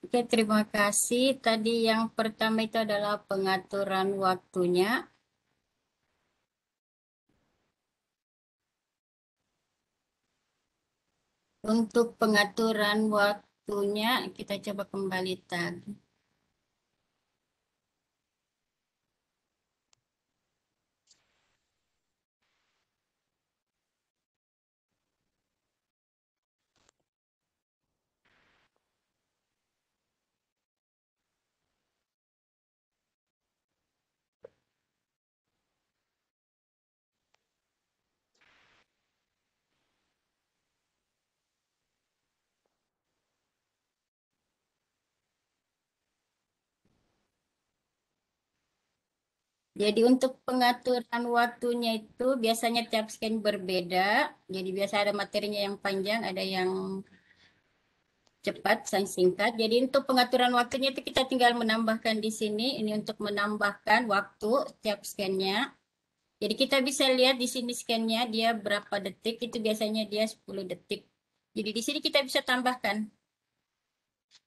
Oke, terima kasih. Tadi yang pertama itu adalah pengaturan waktunya. Untuk pengaturan waktunya, kita coba kembali tadi. Jadi untuk pengaturan waktunya itu biasanya tiap scan berbeda. Jadi biasa ada materinya yang panjang, ada yang cepat, singkat. Jadi untuk pengaturan waktunya itu kita tinggal menambahkan di sini. Ini untuk menambahkan waktu tiap scan-nya. Jadi kita bisa lihat di sini scan-nya dia berapa detik, itu biasanya dia 10 detik. Jadi di sini kita bisa tambahkan.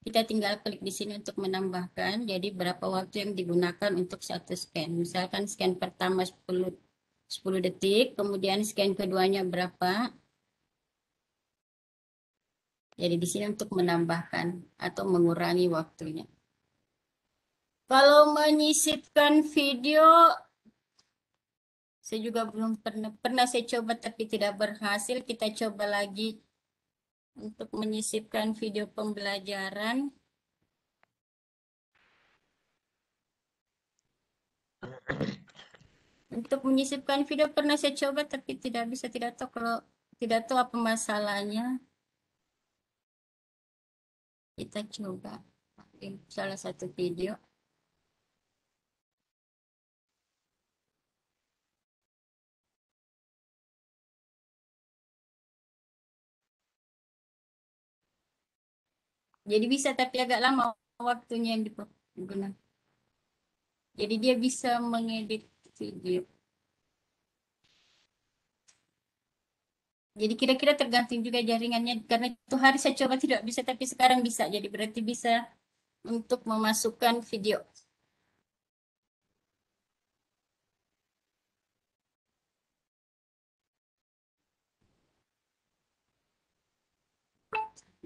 Kita tinggal klik di sini untuk menambahkan. Jadi berapa waktu yang digunakan untuk satu scan. Misalkan scan pertama 10 detik, kemudian scan keduanya berapa. Jadi di sini untuk menambahkan atau mengurangi waktunya. Kalau menyisipkan video, saya juga belum pernah saya coba tapi tidak berhasil. Kita coba lagi untuk menyisipkan video pembelajaran. Untuk menyisipkan video pernah saya coba tapi tidak bisa, tidak tahu kalau tidak tahu apa masalahnya. Kita coba salah satu video. Jadi bisa tapi agak lama waktunya yang digunakan. Jadi dia bisa mengedit video. Jadi kira-kira tergantung juga jaringannya. Karena itu hari saya coba tidak bisa, tapi sekarang bisa. Jadi berarti bisa untuk memasukkan video.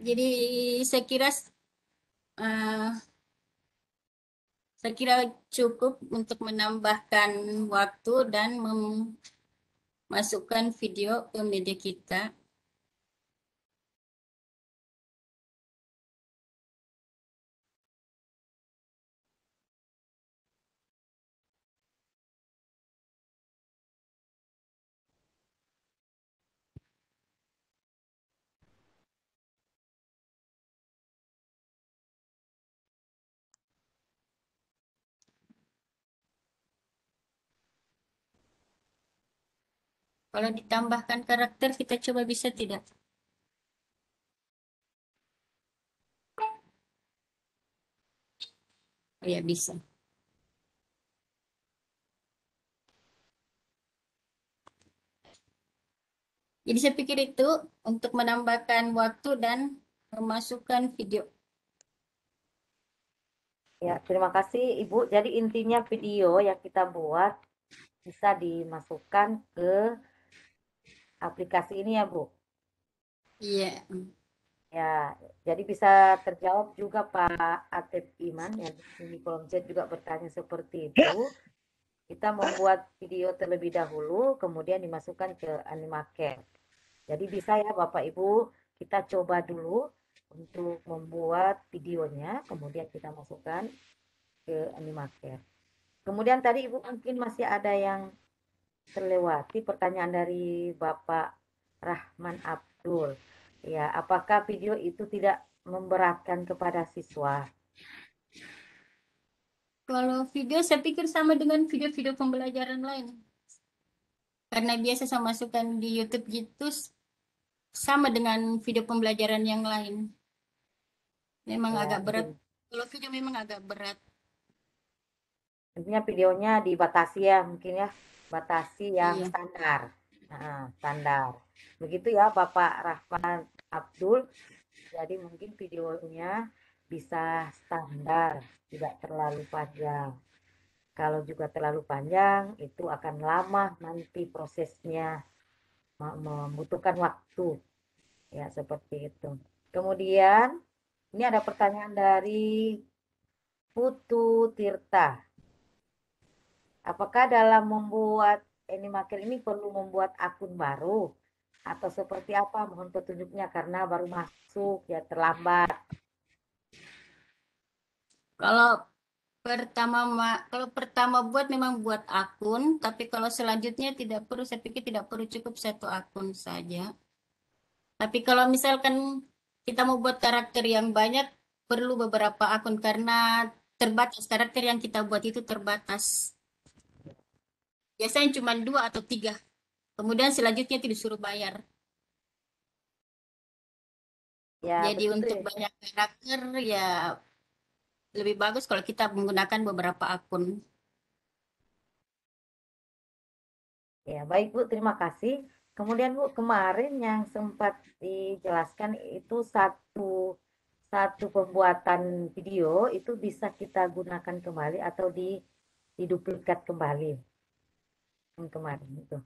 Jadi saya kira saya kira cukup untuk menambahkan waktu dan memasukkan video ke media kita. Kalau ditambahkan karakter, kita coba bisa tidak? Oh ya, bisa. Jadi saya pikir itu untuk menambahkan waktu dan memasukkan video. Ya, terima kasih Ibu. Jadi intinya video yang kita buat bisa dimasukkan ke aplikasi ini ya, Bu. Iya. Ya, jadi bisa terjawab juga Pak Atep Iman yang di kolom chat juga bertanya seperti itu. Kita membuat video terlebih dahulu, kemudian dimasukkan ke Animaker. Jadi bisa ya Bapak Ibu, kita coba dulu untuk membuat videonya, kemudian kita masukkan ke Animaker. Kemudian tadi Ibu mungkin masih ada yang terlewati pertanyaan dari Bapak Rahman Abdul. Ya, apakah video itu tidak memberatkan kepada siswa? Kalau video saya pikir sama dengan video-video pembelajaran lain. Karena biasa saya masukkan di YouTube gitu sama dengan video pembelajaran yang lain. Memang Ya, agak berat. Kalau video memang agak berat. intinya videonya dibatasi ya, mungkin ya, batasi yang Iya. standar. Nah, standar. Begitu ya Bapak Rahman Abdul. Jadi mungkin videonya bisa standar, tidak terlalu panjang. Kalau juga terlalu panjang, itu akan lama nanti prosesnya, membutuhkan waktu. Ya, seperti itu. Kemudian, ini ada pertanyaan dari Putu Tirta. Apakah dalam membuat Animaker ini perlu membuat akun baru? Atau seperti apa? Mohon petunjuknya karena baru masuk, ya terlambat. Kalau kalau pertama buat memang buat akun, tapi kalau selanjutnya tidak perlu, saya pikir tidak perlu, cukup satu akun saja. Tapi kalau misalkan kita mau buat karakter yang banyak, perlu beberapa akun karena terbatas, karakter yang kita buat itu terbatas. Biasanya cuma 2 atau 3. Kemudian selanjutnya itu disuruh bayar. Ya, Jadi begitu untuk ya. banyak karakter ya lebih bagus kalau kita menggunakan beberapa akun. Ya, baik Bu, terima kasih. Kemudian Bu, kemarin yang sempat dijelaskan itu satu satu pembuatan video itu bisa kita gunakan kembali atau diduplikat kembali. Yang kemarin itu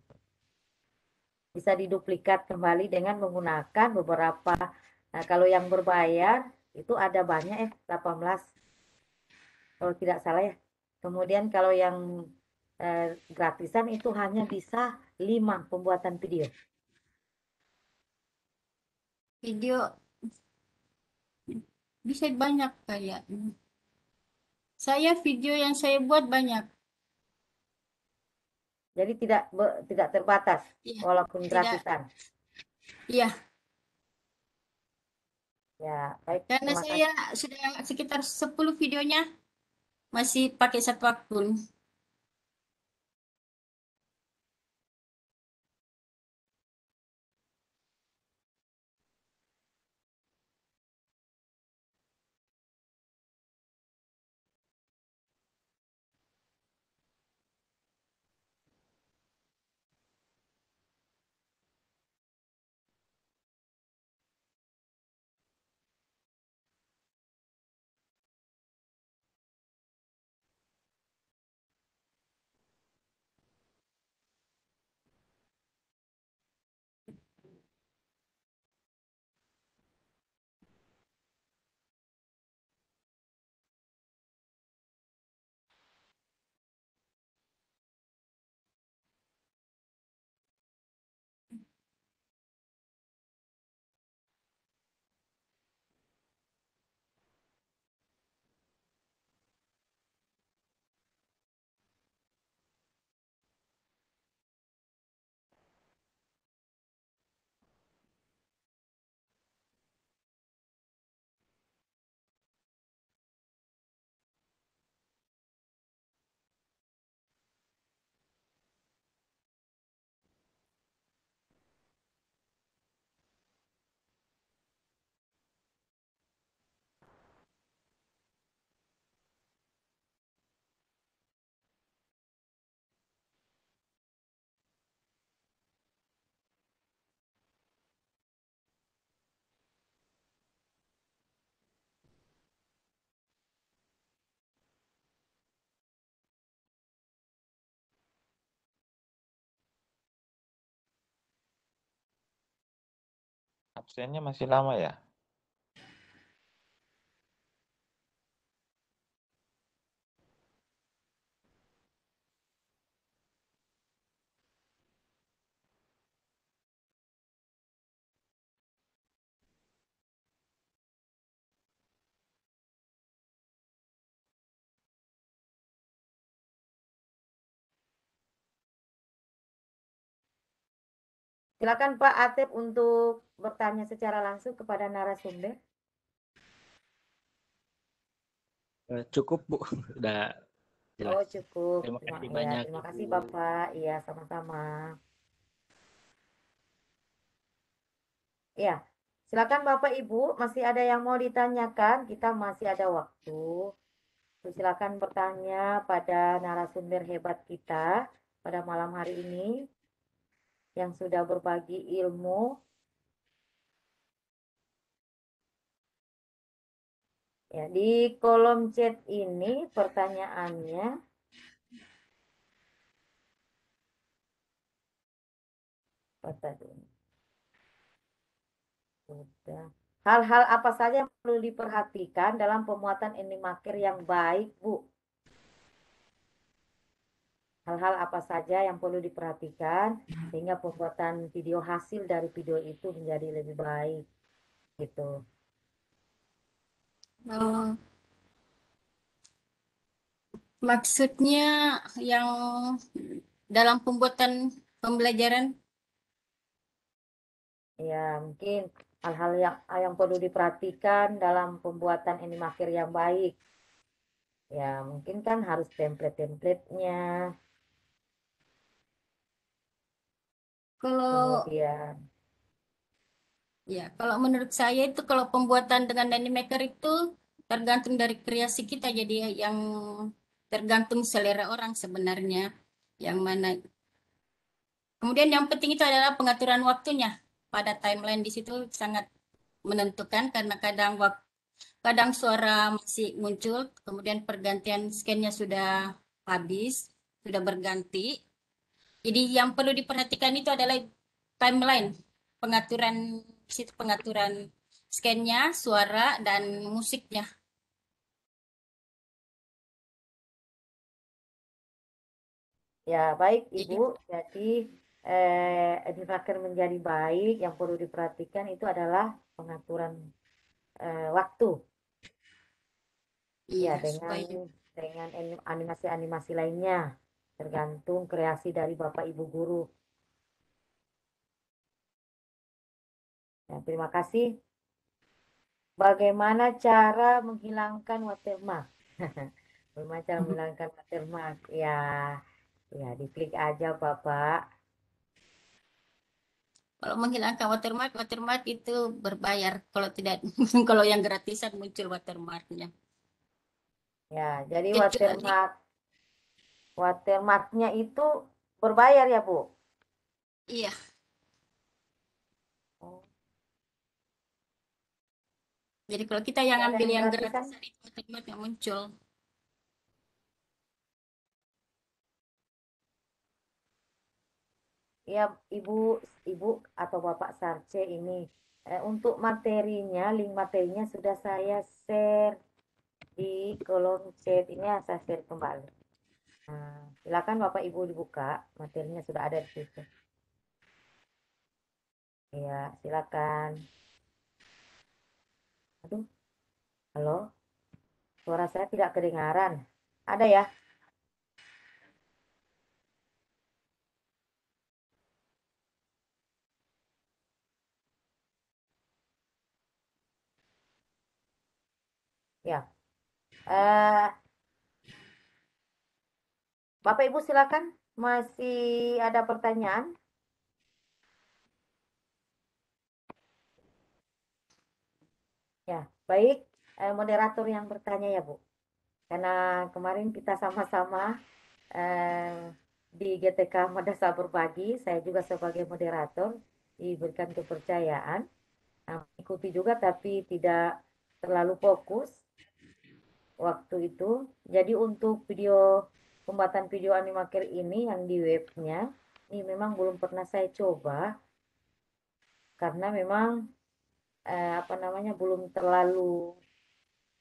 bisa diduplikat kembali dengan menggunakan beberapa. Nah, kalau yang berbayar itu ada banyak 18 kalau tidak salah ya. Kemudian kalau yang gratisan itu hanya bisa 5 pembuatan video. Video bisa banyak kayak. Saya video yang saya buat banyak. Jadi tidak terbatas Iya, walaupun tidak. gratisan. Iya, Ya, baik, karena terima saya kasih. sudah sekitar 10 videonya masih pakai satu akun. Absennya masih lama ya? Silakan Pak Atep untuk bertanya secara langsung kepada narasumber. Cukup Bu, udah jelas. Oh, cukup. Terima Terima, kasih ya, banyak terima Ibu. kasih Bapak. Iya, sama-sama. Ya, silakan Bapak Ibu, masih ada yang mau ditanyakan? Kita masih ada waktu. Silakan bertanya pada narasumber hebat kita pada malam hari ini yang sudah berbagi ilmu. Ya, di kolom chat ini pertanyaannya apa tadi? Sudah. Hal-hal apa saja yang perlu diperhatikan dalam pembuatan animaker yang baik, Bu? Hal-hal apa saja yang perlu diperhatikan sehingga pembuatan video hasil dari video itu menjadi lebih baik gitu. Oh, maksudnya yang dalam pembuatan pembelajaran. Ya, mungkin hal-hal yang perlu diperhatikan dalam pembuatan animaker yang baik. Ya, mungkin kan harus template-templatenya. Kalau Kemudian, ya, kalau menurut saya itu kalau pembuatan dengan Dynamaker itu tergantung dari kreasi kita, jadi yang tergantung selera orang sebenarnya yang mana. Kemudian yang penting itu adalah pengaturan waktunya. Pada timeline di situ sangat menentukan karena kadang suara masih muncul, kemudian pergantian scan-nya sudah habis, sudah berganti. Jadi yang perlu diperhatikan itu adalah timeline, pengaturan situ pengaturan scan-nya, suara dan musiknya. ya baik Jadi Ibu. Jadi, animaker menjadi baik yang perlu diperhatikan itu adalah pengaturan waktu. Ya, iya dengan supaya animasi-animasi lainnya, tergantung kreasi dari Bapak Ibu guru. Ya, terima kasih. Bagaimana cara menghilangkan watermark? Bagaimana cara menghilangkan watermark? Ya, ya diklik aja Bapak. kalau menghilangkan watermark, watermark itu berbayar. Kalau tidak, kalau yang gratisan muncul watermarknya. Ya, jadi Kecuali watermarknya itu berbayar ya Bu? iya, Oh, jadi kalau kita yang tidak ada ambil yang yang gratisan? gratisan itu watermark yang muncul. Ya, Ibu atau Bapak Sarce ini untuk materinya, link materinya sudah saya share di kolom chat ini, ya, saya share kembali. Nah, silakan Bapak Ibu dibuka, materinya sudah ada di situ. Ya, silakan. Aduh, halo, suara saya tidak kedengaran. Ada ya? Ya. Bapak Ibu silakan. Masih ada pertanyaan? Ya, baik. Moderator yang bertanya ya, Bu. Karena kemarin kita sama-sama di GTK Madrasah Berbagi, saya juga sebagai moderator diberikan kepercayaan. Nah, ikuti juga tapi tidak terlalu fokus waktu itu. Jadi untuk pembuatan video animaker ini yang di webnya, ini memang belum pernah saya coba karena memang apa namanya, belum terlalu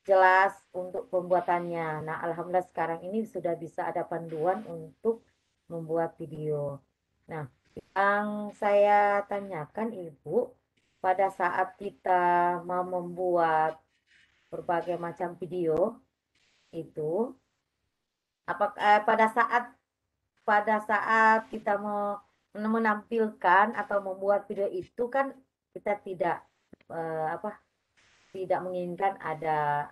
jelas untuk pembuatannya. Nah, alhamdulillah sekarang ini sudah bisa ada panduan untuk membuat video. Nah, yang saya tanyakan Ibu, pada saat kita mau membuat berbagai macam video itu, apakah pada saat kita mau menampilkan atau membuat video itu kan kita tidak apa, tidak menginginkan ada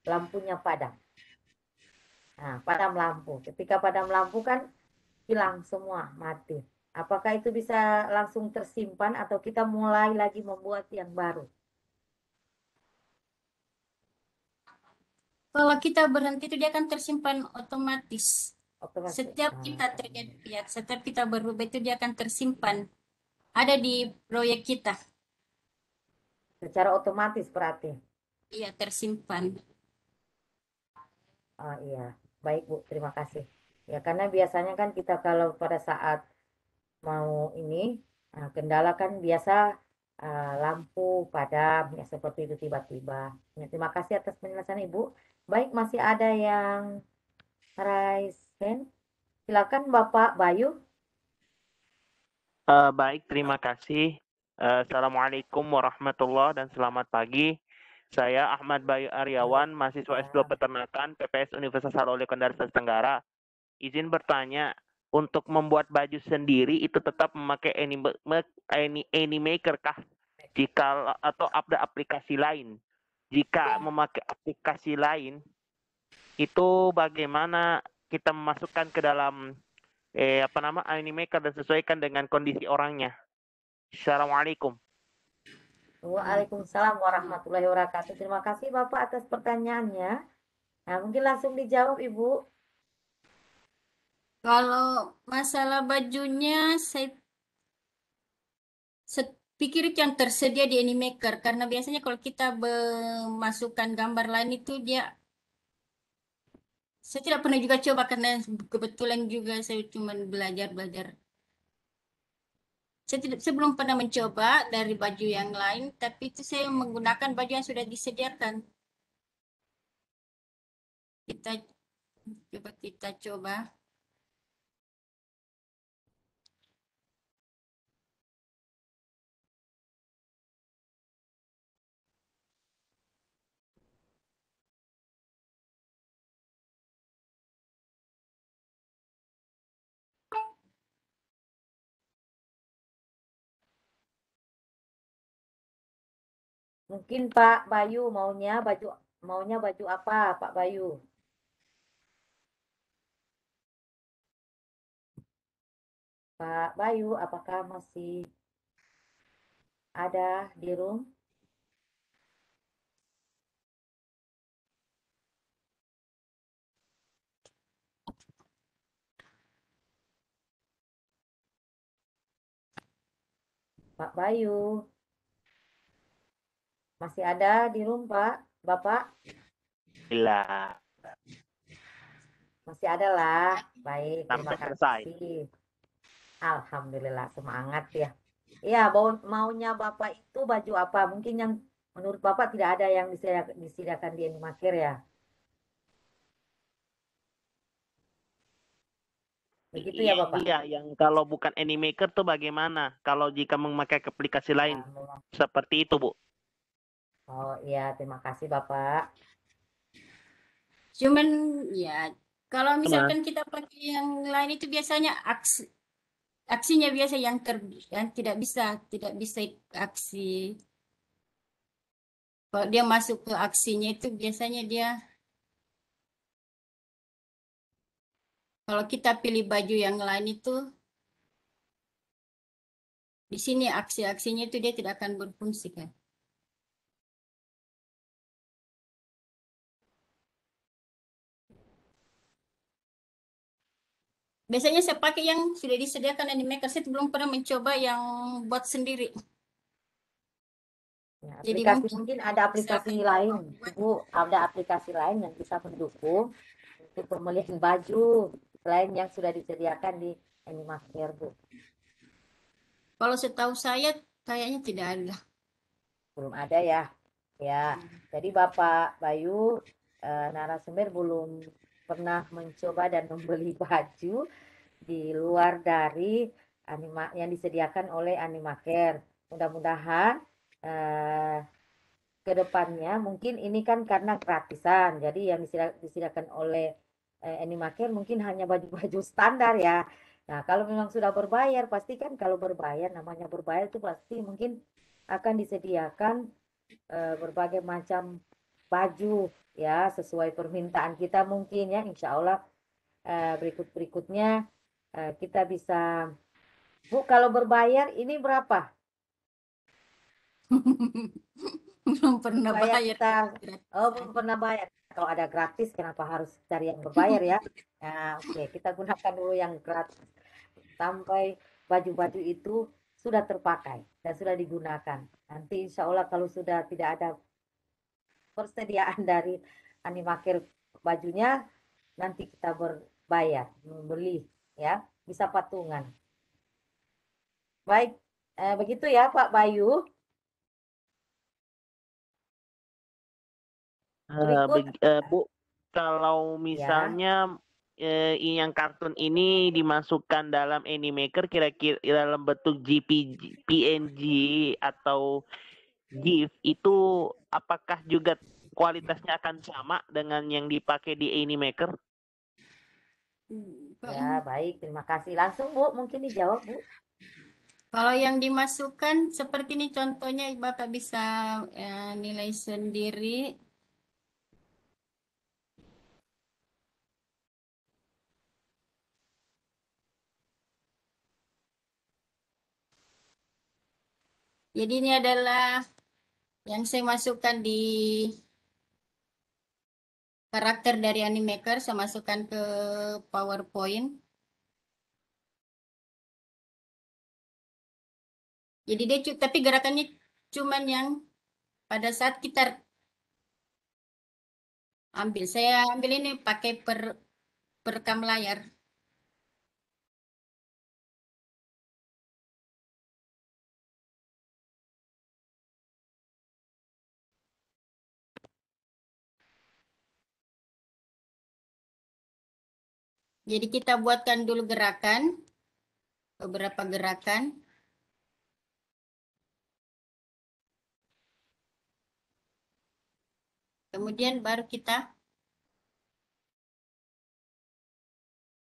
lampunya padam. Nah, padam lampu. Ketika padam lampu kan hilang semua, mati. Apakah itu bisa langsung tersimpan atau kita mulai lagi membuat yang baru? Kalau kita berhenti itu dia akan tersimpan otomatis. Otomatis. Setiap kita berubah itu dia akan tersimpan. Ada di proyek kita. Secara otomatis berarti. Iya, tersimpan. Oh iya, baik Bu, terima kasih. Ya karena biasanya kan kita kalau pada saat mau ini kendala kan biasa lampu padam ya seperti itu tiba-tiba. Ya, terima kasih atas penjelasan Ibu. Baik, masih ada yang raise hand. Silakan Bapak Bayu. Baik, terima kasih. Assalamualaikum warahmatullahi dan selamat pagi. Saya Ahmad Bayu Aryawan, mahasiswa S2 Peternakan PPS Universitas Harold Kendari Tenggara. Izin bertanya, untuk membuat baju sendiri itu tetap memakai Animaker kah? Jika atau ada aplikasi lain? Jika memakai aplikasi lain, itu bagaimana kita memasukkan ke dalam Animaker dan sesuaikan dengan kondisi orangnya. Assalamualaikum. Waalaikumsalam warahmatullahi wabarakatuh. Terima kasih Bapak atas pertanyaannya. Nah, mungkin langsung dijawab Ibu. Kalau masalah bajunya, saya pikir itu yang tersedia di Animaker. Karena biasanya kalau kita memasukkan gambar lain itu saya tidak pernah juga coba karena kebetulan juga saya cuma belajar. Saya belum pernah mencoba dari baju yang lain, tapi itu saya menggunakan baju yang sudah disediakan. Kita coba. Mungkin Pak Bayu maunya baju apa Pak Bayu? Pak Bayu, apakah masih ada di room? Pak Bayu, masih ada di room Pak? Bapak? Bila Masih ada lah. Baik, terima sampai selesai. kasih. Alhamdulillah, semangat ya. Iya, maunya Bapak itu baju apa? Mungkin yang menurut Bapak tidak ada yang disediakan di Animaker ya. Begitu ya Bapak? Iya, yang kalau bukan Animaker tuh bagaimana? Kalau jika memakai aplikasi lain seperti itu, Bu. Oh iya, terima kasih Bapak. Cuman ya, kalau misalkan kita pakai yang lain itu biasanya aksinya biasa yang tidak bisa aksi. Kalau dia masuk ke aksinya itu biasanya kalau kita pilih baju yang lain itu di sini aksi-aksinya itu dia tidak akan berfungsi kan. Biasanya saya pakai yang sudah disediakan Animaker. Saya belum pernah mencoba yang buat sendiri. Ya, Jadi mungkin ada aplikasi lain, Bu, ada aplikasi lain yang bisa mendukung untuk pemilihan baju selain yang sudah disediakan di Animaker, Bu. Kalau setahu saya kayaknya tidak ada. Belum ada ya. Ya, jadi Bapak Bayu narasumber belum pernah mencoba dan membeli baju di luar dari yang disediakan oleh Animaker. Mudah-mudahan ke depannya mungkin ini kan karena gratisan. Jadi yang disediakan oleh Animaker mungkin hanya baju-baju standar ya. Nah, kalau memang sudah berbayar, pasti kan kalau berbayar, namanya berbayar itu pasti mungkin akan disediakan berbagai macam baju ya sesuai permintaan kita mungkin ya, insya Allah berikutnya kita bisa. Bu, kalau berbayar ini berapa? Belum pernah Supaya bayar. kita belum pernah bayar. Kalau ada gratis kenapa harus cari yang berbayar ya? Nah, oke, kita gunakan dulu yang gratis sampai baju-baju itu sudah terpakai dan sudah digunakan. Nanti insya Allah kalau sudah tidak ada persediaan dari Animaker bajunya, nanti kita berbayar, membeli ya, bisa patungan. Baik, begitu ya Pak Bayu. Berikut Bu, kalau ya, misalnya yang kartun ini dimasukkan dalam Animaker kira-kira dalam bentuk JPG, PNG atau GIF itu apakah juga kualitasnya akan sama dengan yang dipakai di Animaker? ya baik, terima kasih. Langsung Bu, mungkin dijawab Bu. Kalau yang dimasukkan seperti ini contohnya Bapak bisa nilai sendiri. Jadi ini adalah yang saya masukkan di karakter dari Animaker, saya masukkan ke PowerPoint. Jadi dia tapi gerakannya cuman yang pada saat kita ambil. Saya ambil ini pakai perekam layar. Jadi kita buatkan dulu gerakan, beberapa gerakan. Kemudian baru kita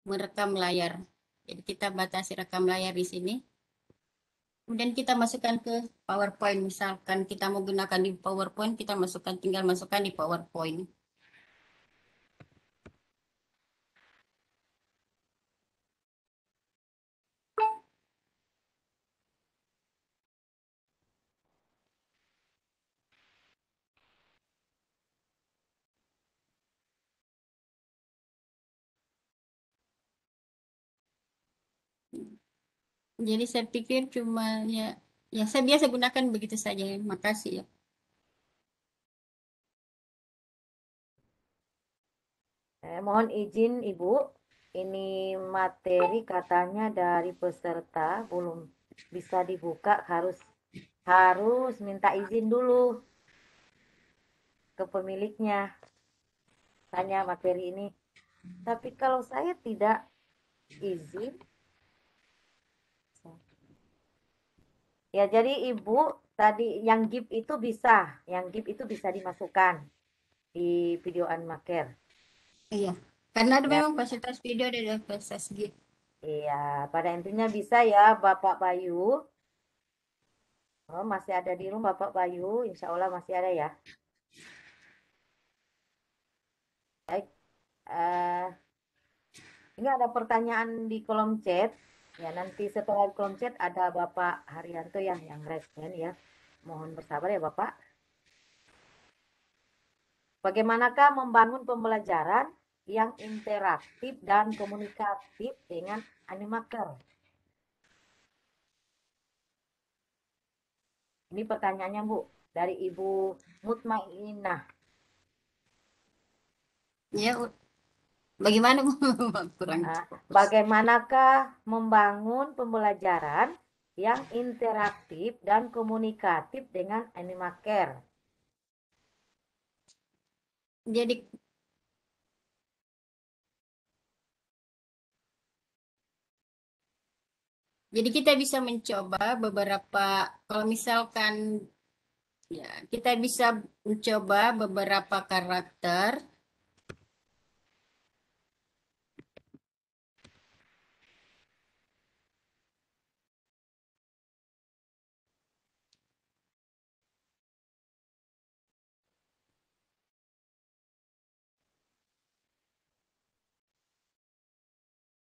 merekam layar. Jadi kita batasi rekam layar di sini. Kemudian kita masukkan ke PowerPoint. Misalkan kita mau gunakan di PowerPoint, kita tinggal masukkan di PowerPoint. Jadi saya pikir cuma ya saya biasa gunakan begitu saja. Makasih ya. Mohon izin Ibu, ini materi katanya dari peserta belum bisa dibuka, harus minta izin dulu ke pemiliknya. Tanya materi ini. Tapi kalau saya tidak izin, ya jadi Ibu tadi yang GIF itu bisa dimasukkan di video Animaker. Iya, karena ada Ya. memang fasilitas video ada fasilitas GIF. Iya, pada intinya bisa ya Bapak Bayu. Oh, masih ada di rumah Bapak Bayu, insya Allah masih ada ya. Baik, ini ada pertanyaan di kolom chat. Ya, nanti setelah di kolom chat ada Bapak Haryanto yang respon ya. Mohon bersabar ya Bapak. Bagaimanakah membangun pembelajaran yang interaktif dan komunikatif dengan Animaker? Ini pertanyaannya Bu, dari Ibu Mutmainah. Ya, bagaimana kurang? Bagaimanakah membangun pembelajaran yang interaktif dan komunikatif dengan Animaker. Jadi kita bisa mencoba beberapa, kalau misalkan ya kita bisa mencoba beberapa karakter.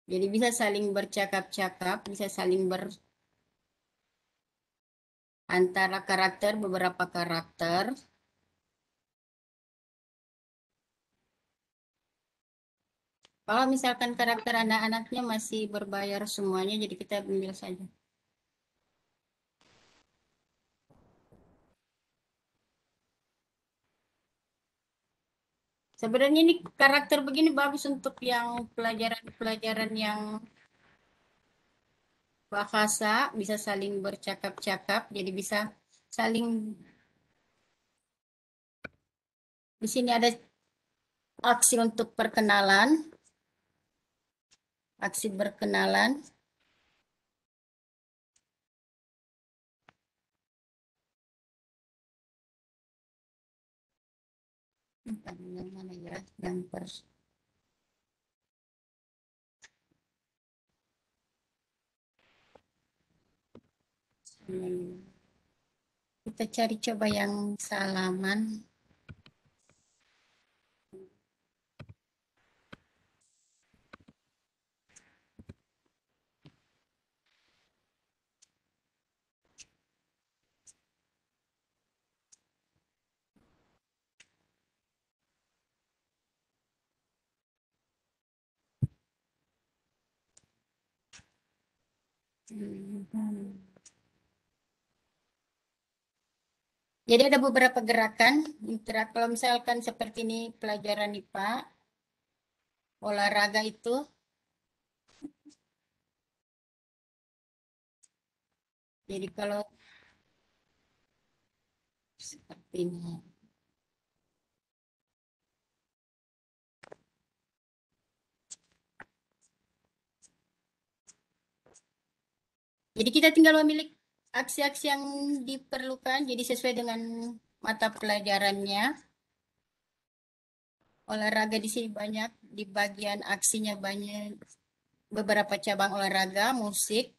Jadi bisa saling bercakap-cakap, bisa saling antara karakter, beberapa karakter. Kalau misalkan karakter anak-anaknya masih berbayar semuanya, jadi kita ambil saja. Sebenarnya ini karakter begini bagus untuk yang pelajaran-pelajaran yang bahasa, bisa saling bercakap-cakap, jadi bisa saling. Di sini ada aksi untuk perkenalan, aksi berkenalan. Yang mana ya? Yang kita cari coba yang salaman. Jadi ada beberapa gerakan kalau misalkan seperti ini pelajaran IPA, olahraga itu. Jadi kalau seperti ini. Jadi kita tinggal memilih aksi-aksi yang diperlukan, jadi sesuai dengan mata pelajarannya. Olahraga di sini banyak, di bagian aksinya banyak, beberapa cabang olahraga, musik.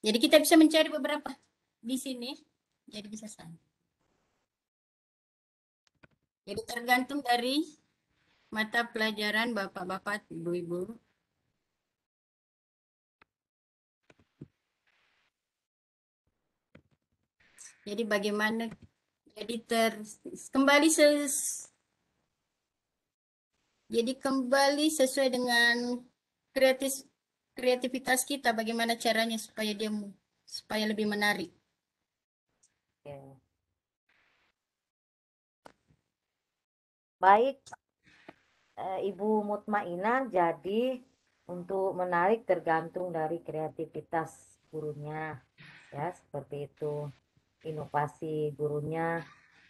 Jadi kita bisa mencari beberapa di sini, jadi bisa sama. Jadi tergantung dari mata pelajaran Bapak-bapak, Ibu-ibu. Jadi bagaimana, jadi kembali jadi kembali sesuai dengan kreativitas kita, bagaimana caranya supaya lebih menarik. Ya. Baik, Ibu Mutmainah, jadi untuk menarik tergantung dari kreativitas gurunya, ya seperti itu. Inovasi gurunya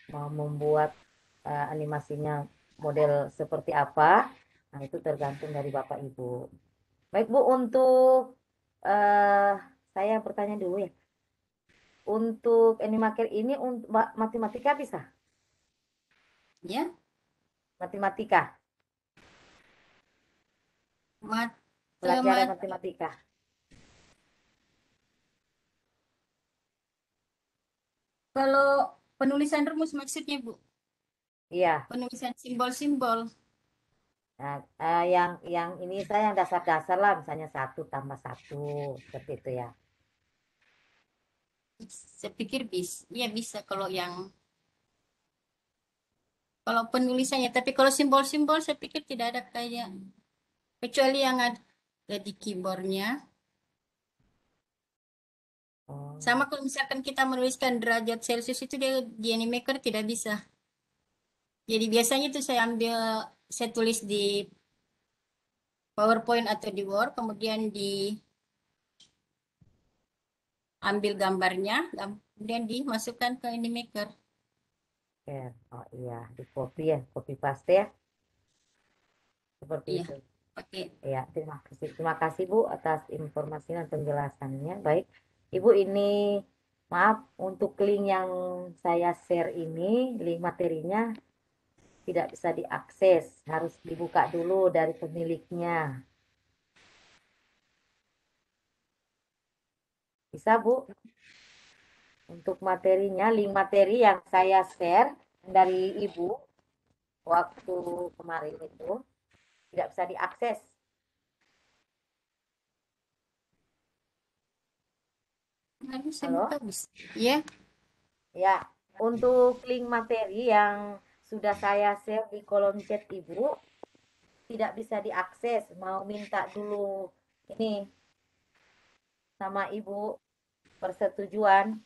mau membuat animasinya model seperti apa, nah itu tergantung dari Bapak Ibu. Baik Bu, untuk saya bertanya dulu ya. Untuk Animaker ini untuk matematika bisa? Ya, Matematika, pelajaran matematika. kalau penulisan rumus maksudnya Bu, Iya. penulisan simbol-simbol. Nah, yang ini saya yang dasar-dasar lah, misalnya 1+1 seperti itu ya. Saya pikir ya bisa kalau penulisannya, tapi kalau simbol-simbol saya pikir tidak ada kayak, kecuali yang ada di keyboardnya. Oh, Sama kalau misalkan kita menuliskan derajat Celcius itu dia di Animaker tidak bisa. Jadi biasanya itu saya tulis di PowerPoint atau di Word, kemudian diambil gambarnya, kemudian dimasukkan ke Animaker. oke. Oh iya, di copy ya, copy paste ya, seperti Iya, itu. pakai. Ya, terima kasih Bu atas informasi dan penjelasannya. Baik, Ibu ini maaf untuk link yang saya share ini, link materinya tidak bisa diakses, harus dibuka dulu dari pemiliknya. Bisa Bu? Untuk materinya, link materi yang saya share dari Ibu waktu kemarin itu tidak bisa diakses. Harus saya Halo? buka bisa. Iya, Ya, untuk link materi yang sudah saya share di kolom chat Ibu tidak bisa diakses. Mau minta dulu ini sama Ibu persetujuan.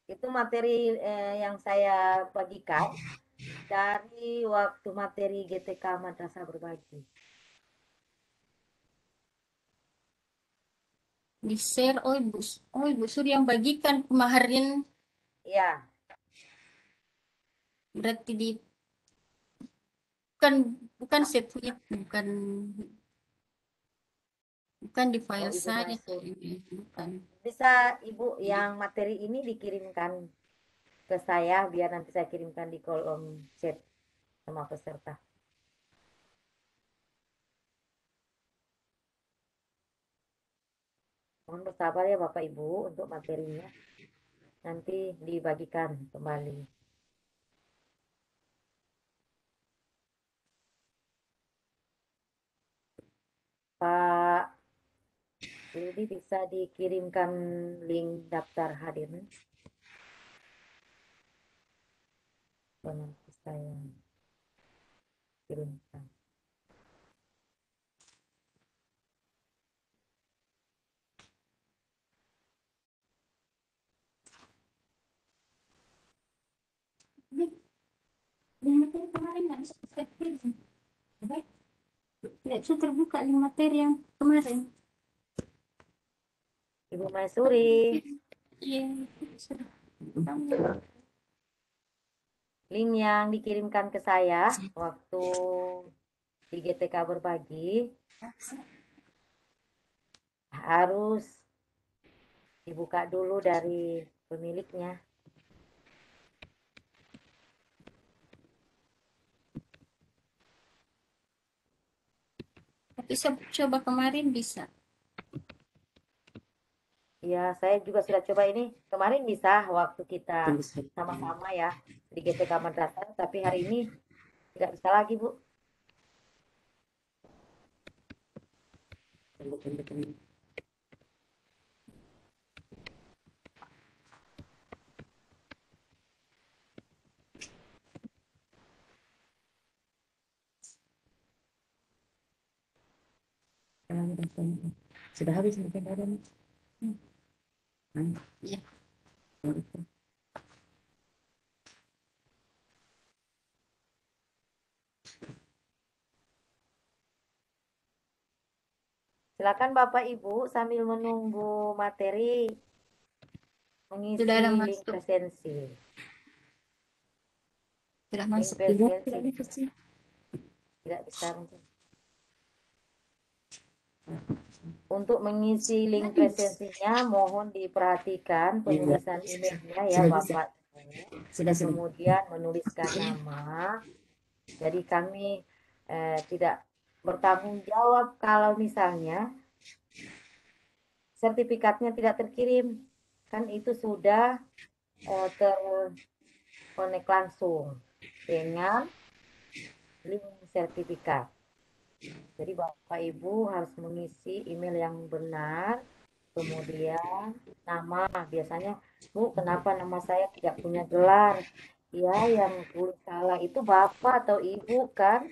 Itu materi yang saya bagikan dari waktu materi GTK Madrasah Berbagi. di share. Oh Ibu Suri yang bagikan kemarin, Ya, berarti bukan bukan setnya, bukan di oh file Ibu saya masuk. ini, bukan. Bisa Ibu yang materi ini dikirimkan ke saya biar nanti saya kirimkan di kolom chat sama peserta. Mohon bersabar ya Bapak Ibu untuk materinya. Nanti dibagikan kembali. Pak Rudi bisa dikirimkan link daftar hadir. Nanti saya kirimkan. Link materi kemarin nggak bisa saya kirim. Baik, tidak bisa terbuka link materi yang kemarin. Ibu Maisuri, Iya, sudah. link yang dikirimkan ke saya waktu di GTK Berbagi harus dibuka dulu dari pemiliknya. Tapi saya coba kemarin bisa. Ya, saya juga sudah coba ini. Kemarin bisa waktu kita sama-sama ya di GTK Madrasah, tapi hari ini tidak bisa lagi, Bu. Sudah habis mungkin ada. Ya. Silakan Bapak Ibu sambil menunggu materi mengisi Sudah ada link masuk. presensi. Sudah Link masuk. presensi tidak bisa. Untuk mengisi link presensinya mohon diperhatikan penulisan emailnya ya Bapak. Kemudian menuliskan nama. Jadi kami tidak bertanggung jawab kalau misalnya sertifikatnya tidak terkirim. Kan itu sudah terkonek langsung dengan link sertifikat. Jadi Bapak Ibu harus mengisi email yang benar, kemudian nama. Biasanya, Bu, kenapa nama saya tidak punya gelar? Ya, yang tulis salah itu Bapak atau Ibu kan?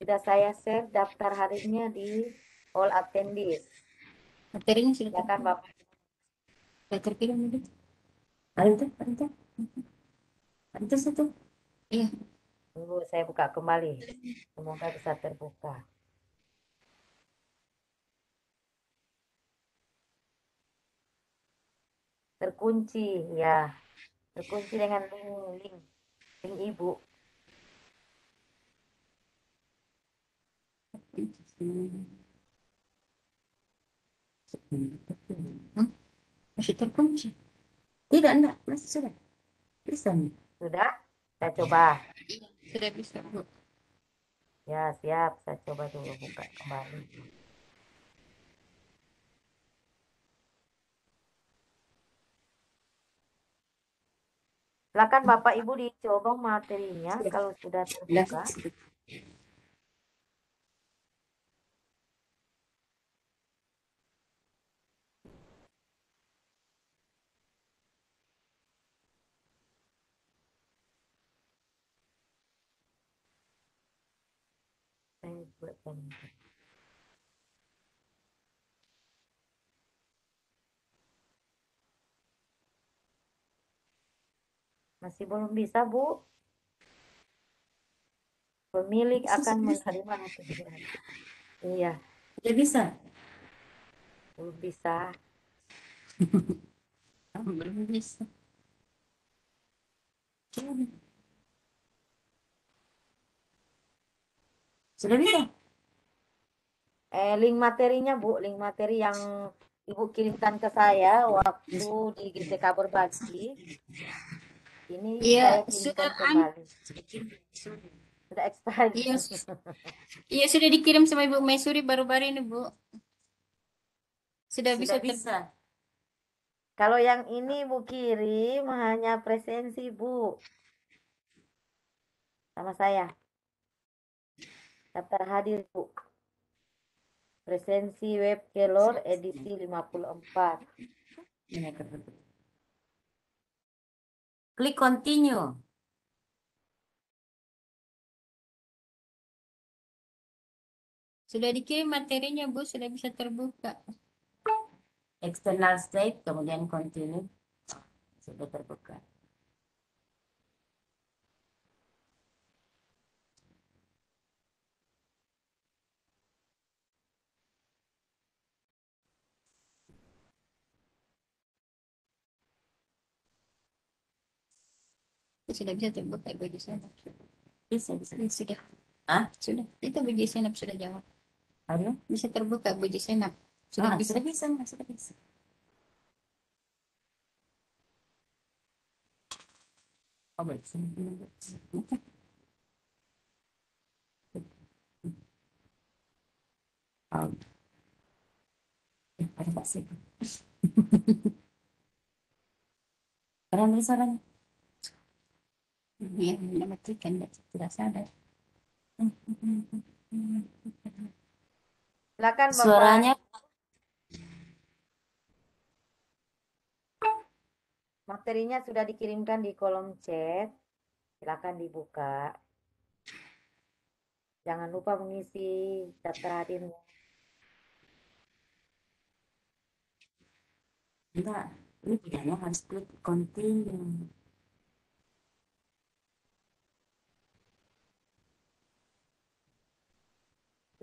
Sudah saya share daftar harinya di all attendees. Materinya sudah Silakan Bapak. terkirim begitu. Ada satu. Iya. Tunggu saya buka kembali. Semoga bisa terbuka. Terkunci ya. Terkunci dengan link Ibu. Masih terkunci. Tidak, enggak. Masih sudah. Bisa. Sudah? Saya coba. Sudah bisa, Bu. Ya, siap. Saya coba dulu buka kembali. Silakan Bapak Ibu dicoba materinya kalau sudah terbuka. Saya buatkan. Masih belum bisa, Bu. Pemilik akan menerima notifikasi. Iya, Sudah bisa. belum bisa. Belum bisa. Sudah bisa. Link materinya, Bu. Link materi yang Ibu kirimkan ke saya waktu di GTK Berbagi. Ini Iya, saya kirimkan sudah kembali. Sudah expired. Iya, iya sudah dikirim sama Ibu Maisuri baru-baru ini, Bu. Sudah bisa. Kalau yang ini Bu kirim hanya presensi, Bu. Sama saya. Daftar hadir, Bu. Presensi web Kelor edisi 54. Klik continue. Sudah dikirim materinya, Bu, sudah bisa terbuka. External state, kemudian continue. Sudah terbuka. Sudah bisa terbuka bagi saya. Bisa. Sudah. Sudah. Itu bagi senap sudah jawab. Ada? Bisa terbuka bagi senap. Sudah bisa. Sudah bisa. Oh, baik. Ada Pak Sip. Karena ini suaranya. Iya, mematikan, tidak sadar. Silakan Bapak. Suaranya Materinya sudah dikirimkan di kolom chat. Silakan dibuka. Jangan lupa mengisi daftar hadirnya. enggak, ini tidaknya harus klik continue.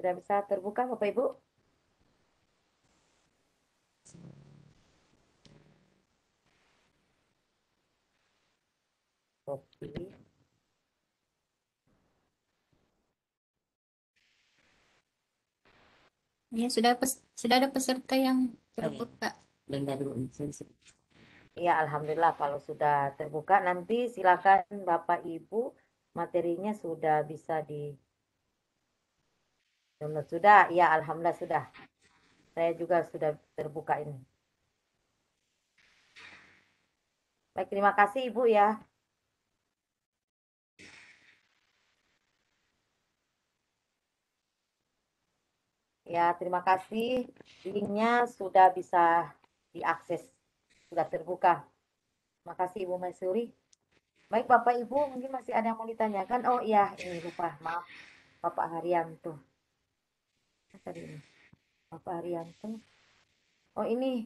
Sudah bisa terbuka Bapak Ibu? Oke. Ya, sudah ada peserta yang terbuka. Ya, alhamdulillah kalau sudah terbuka nanti silakan Bapak Ibu materinya sudah bisa di download. Sudah, ya alhamdulillah sudah. Saya juga sudah terbuka ini. Baik, terima kasih Ibu ya. Ya, terima kasih. Linknya sudah bisa diakses, sudah terbuka. Terima kasih Ibu Maisuri. Baik Bapak Ibu, mungkin masih ada yang mau ditanyakan. Oh iya, ini lupa, maaf. Bapak Haryanto. Apa tadi ini? Bapak Haryanto. Oh ini,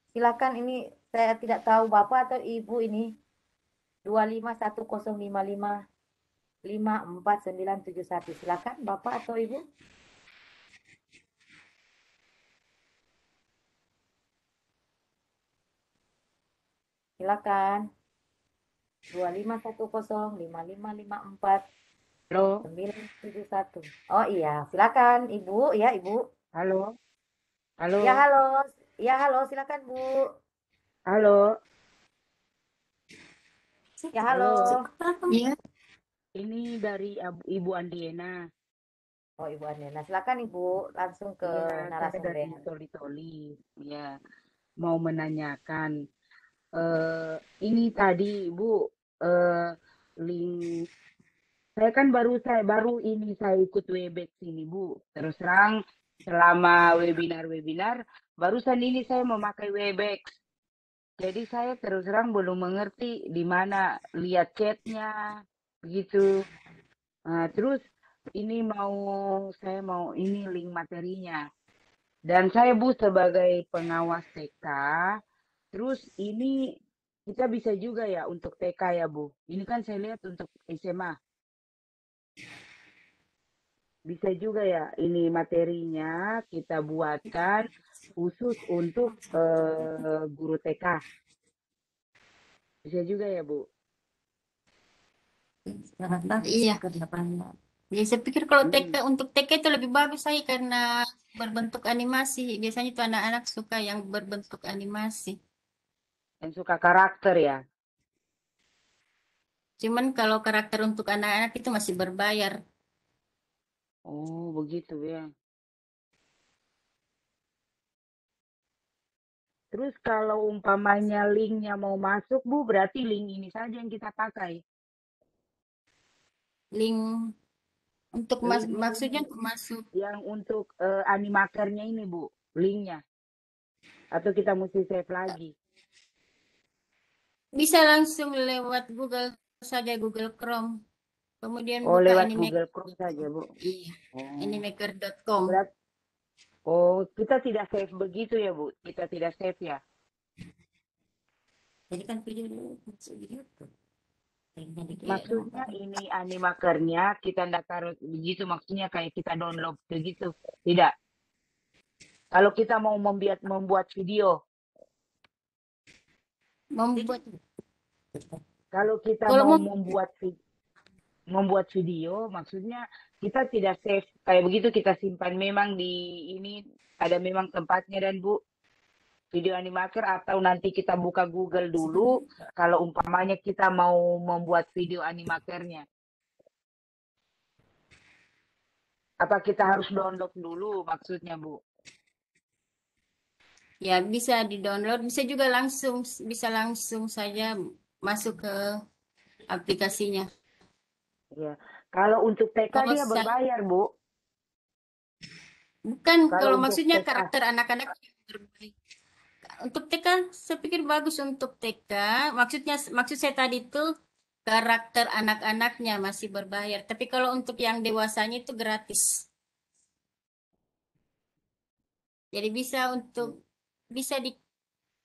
silakan ini saya tidak tahu Bapak atau Ibu ini 2510555491. Silakan Bapak atau Ibu. Silakan. 2510555491. Halo, Oh iya, silakan Ibu, ya Ibu. halo, Ya halo, halo, ya halo, silakan Bu. halo, Ya halo. Iya. ini dari Ibu Andiena. Oh Ibu Andena, silakan Ibu langsung ke Iya, saya dari narasumber. Toli-Toli. Ya, mau menanyakan. Ini tadi Ibu, link. Saya kan baru ini saya ikut Webex ini Bu. Terus terang selama webinar, barusan ini saya memakai Webex. Jadi saya terus terang belum mengerti di mana lihat chatnya, begitu. Nah, terus ini saya mau ini link materinya. Dan saya Bu sebagai pengawas TK, terus ini kita bisa juga ya untuk TK ya Bu. Ini kan saya lihat untuk SMA. Bisa juga ya ini materinya kita buatkan khusus untuk guru TK. Bisa juga ya Bu. Iya. Ya, saya pikir kalau TK untuk TK itu lebih bagus saya karena berbentuk animasi. Biasanya itu anak-anak suka yang berbentuk animasi. Yang suka karakter ya. Cuman kalau karakter untuk anak-anak itu masih berbayar. Oh, begitu ya. Terus kalau umpamanya linknya mau masuk, Bu, berarti link ini saja yang kita pakai. Link untuk Link maksudnya ini untuk masuk. yang untuk animakernya ini, Bu, linknya. Atau kita mesti save lagi. Bisa langsung lewat Google saja, Google Chrome. Kemudian Oh, buka lewat Animaker. Google Chrome saja, Bu. Iya, Oh, animaker.com. kita tidak save begitu ya, Bu? Kita tidak save ya? Jadi kan video dulu masuk di YouTube. Linknya di Maksudnya ini animakernya kita ndak taruh begitu, maksudnya kayak kita download begitu. Tidak. Kalau kita mau membuat video, membuat. kalau kita Kalau mau mau membuat video, maksudnya kita tidak save kayak begitu, kita simpan memang di ini ada memang tempatnya dan Bu video animaker, atau nanti kita buka Google dulu kalau umpamanya kita mau membuat video animakernya. Apa kita harus download dulu maksudnya Bu? ya bisa di-download, bisa langsung saja masuk ke aplikasinya. Ya. Kalau untuk TK Kalau dia berbayar, Bu. bukan Kalau kalau untuk maksudnya TK. karakter anak-anak berbaik. Untuk TK saya pikir bagus untuk TK. Maksud saya tadi itu karakter anak-anaknya masih berbayar. Tapi kalau untuk yang dewasanya itu gratis. Jadi bisa di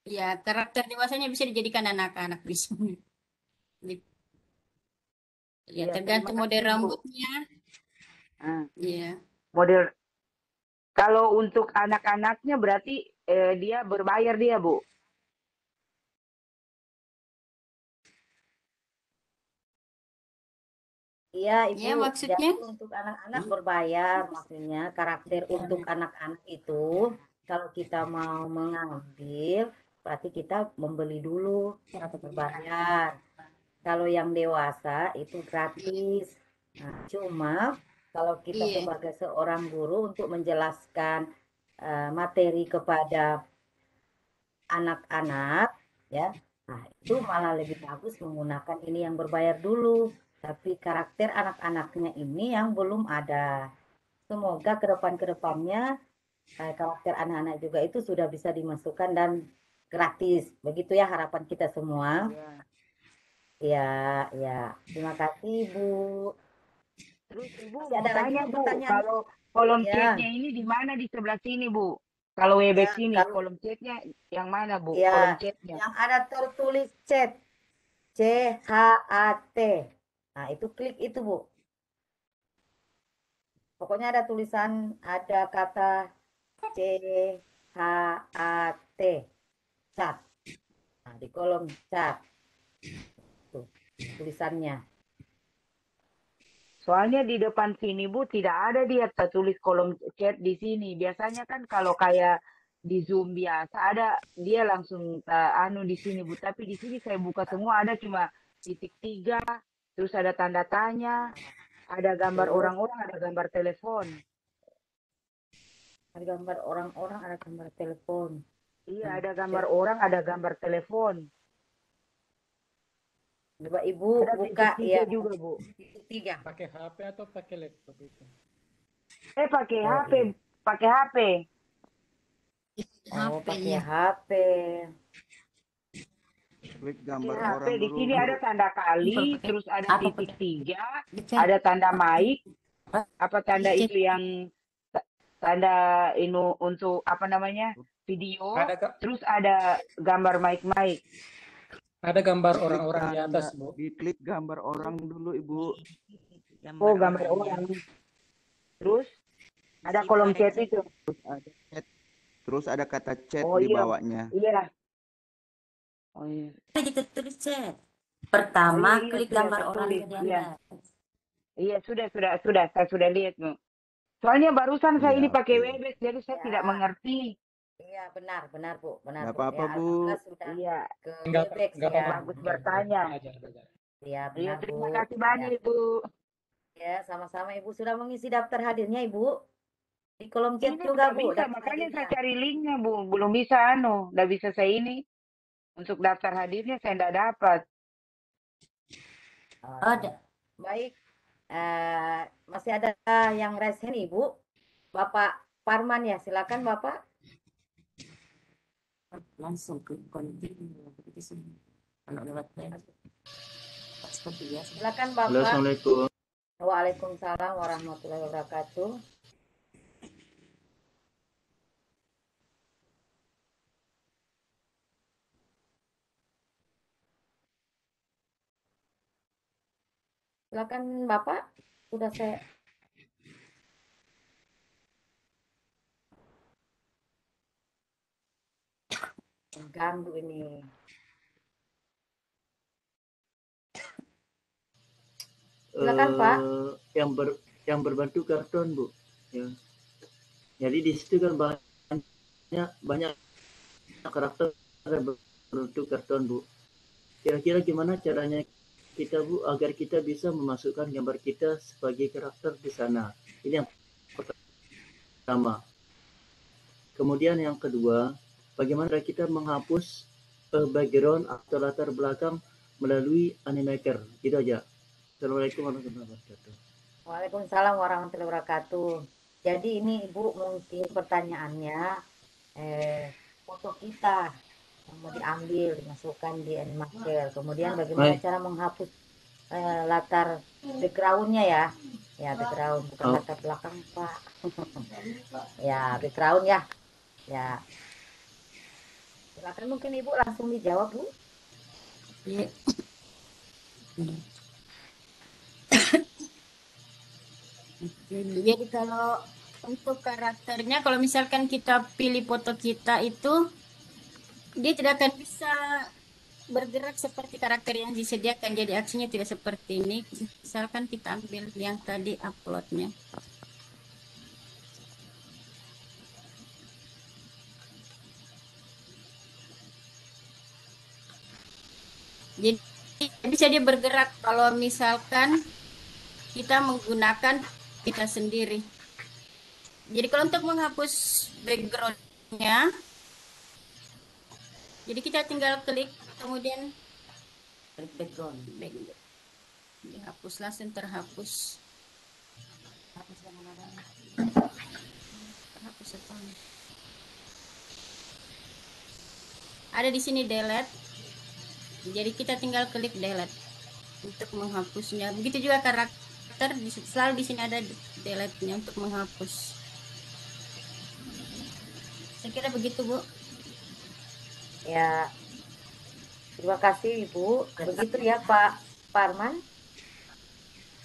ya karakter dewasanya bisa dijadikan anak-anak bisa. Ya Iya, tergantung terima model kasih, Bu. rambutnya. Ah, Iya. model kalau untuk anak-anaknya berarti dia berbayar dia, Bu. Iya Ibu, Ya maksudnya jadi untuk anak-anak berbayar, maksudnya karakter untuk anak-anak itu kalau kita mau mengambil berarti kita membeli dulu berbayar. Kalau yang dewasa itu gratis. Nah, cuma kalau kita iya. sebagai seorang guru untuk menjelaskan materi kepada anak-anak, ya, nah itu malah lebih bagus menggunakan ini yang berbayar dulu. Tapi karakter anak-anaknya ini yang belum ada. Semoga ke depannya karakter anak-anak juga itu sudah bisa dimasukkan dan gratis. Begitu ya harapan kita semua. Ya. Ya, ya. Terima kasih, Bu. Terus Ibu Masih mau ada lagi tanya Bu Bu, pertanyaan? kalau kolom Ya, chatnya ini di mana di sebelah sini Bu? Kalau ya Webex ini kalau kolom chatnya yang mana Bu? ya Kolom chatnya. yang ada tertulis chat C H A T. Nah, itu klik itu Bu. Pokoknya ada tulisan, ada kata C H A T, chat. Nah, di kolom chat tuh tulisannya. Soalnya di depan sini Bu tidak ada dia tertulis kolom chat di sini. Biasanya kan kalau kayak di Zoom biasa ada dia langsung anu di sini Bu. Tapi di sini saya buka semua ada cuma titik 3, terus ada tanda tanya, ada gambar Terus orang-orang, ada gambar telepon. ada gambar orang-orang, ada gambar telepon. Iya, Nah, ada gambar chat. orang, ada gambar telepon. Coba Ibu Ada buka titik 3 ya, juga Bu. titik 3. Pakai HP atau pakai laptop itu? Pakai Oh HP, iya. pakai HP. Oh, pakai HP-nya. HP. Klik Pakai gambar HP. orang Di dulu sini Bu. ada tanda Apa kali, pakai terus ada apa titik pakai 3, chat? ada tanda mic, apa tanda Chat. itu yang tanda ini untuk apa namanya video, Ada terus ada gambar mic. ada gambar Diklik orang-orang di tanda, atas, Bu. diklik gambar orang dulu Ibu. Oh, gambar orang. Terus ada kolom chat itu. Terus ada chat. Terus ada kata chat Oh di iya, bawahnya. iya. Oh iya. Kita tulis chat. Oh Pertama, iya, klik sudah gambar orang tertulis. di Iya, atas. iya sudah. Saya sudah lihat Bu. Soalnya barusan saya ini Iya, pakai oke. Webex, jadi saya Ya, tidak mengerti. iya benar Bu, benar Nggak Bu. apa-apa Ya, Bu. alhamdulillah sudah Iya, ke Enggak Webex enggak ya. apa-apa. bagus Enggak, bertanya. belajar. Iya Iya, benar terima Bu. kasih Ya, banyak Ibu. ya sama-sama Ibu sudah mengisi daftar hadirnya Ibu. Di kolom chat Ini juga tidak Bu, bisa, daftar makanya saya hadirnya. cari linknya Bu. Belum bisa tidak bisa saya ini. Untuk daftar hadirnya saya tidak dapat. Oh, Ada. baik. Masih ada yang raise hand Ibu? Bapak Parman ya, silakan Bapak. Langsung ke continue. Kalau lewat web. Seperti biasa. Silakan Halo, Bapak. Assalamualaikum. Waalaikumsalam warahmatullahi wabarakatuh. Silakan Bapak. Sudah saya ganggu ini. Silakan Pak. Yang berbantu karton, Bu. Ya. Jadi di situ kan banyak karakter yang berbentuk karton, Bu. Kira-kira gimana caranya kita, Bu, agar kita bisa memasukkan gambar kita sebagai karakter di sana? Ini yang pertama. Kemudian yang kedua, bagaimana kita menghapus background atau latar belakang melalui Animaker? Itu aja. Assalamualaikum warahmatullahi wabarakatuh. Waalaikumsalam warahmatullahi wabarakatuh. Jadi ini Ibu mungkin pertanyaannya foto kita yang mau diambil dimasukkan di Animaker. Kemudian bagaimana cara menghapus latar backgroundnya ya? Ya background bukan latar belakang Pak. Ya background ya. Ya. Silakan mungkin Ibu langsung dijawab Bu. Iya. Jadi kalau untuk karakternya, kalau misalkan kita pilih foto kita itu, dia tidak akan bisa bergerak seperti karakter yang disediakan. Jadi aksinya tidak seperti ini. Misalkan kita ambil yang tadi uploadnya. Jadi bisa dia bergerak kalau misalkan kita menggunakan kita sendiri. Jadi kalau untuk menghapus backgroundnya, jadi kita tinggal klik kemudian background, dihapus langsung terhapus. Terhapus apa? Ada di sini delete. Jadi kita tinggal klik delete untuk menghapusnya. Begitu juga karakter karakter selalu di sini ada delete-nya untuk menghapus. Saya kira begitu, Bu. Ya, terima kasih Ibu. Begitu ya Pak Parman.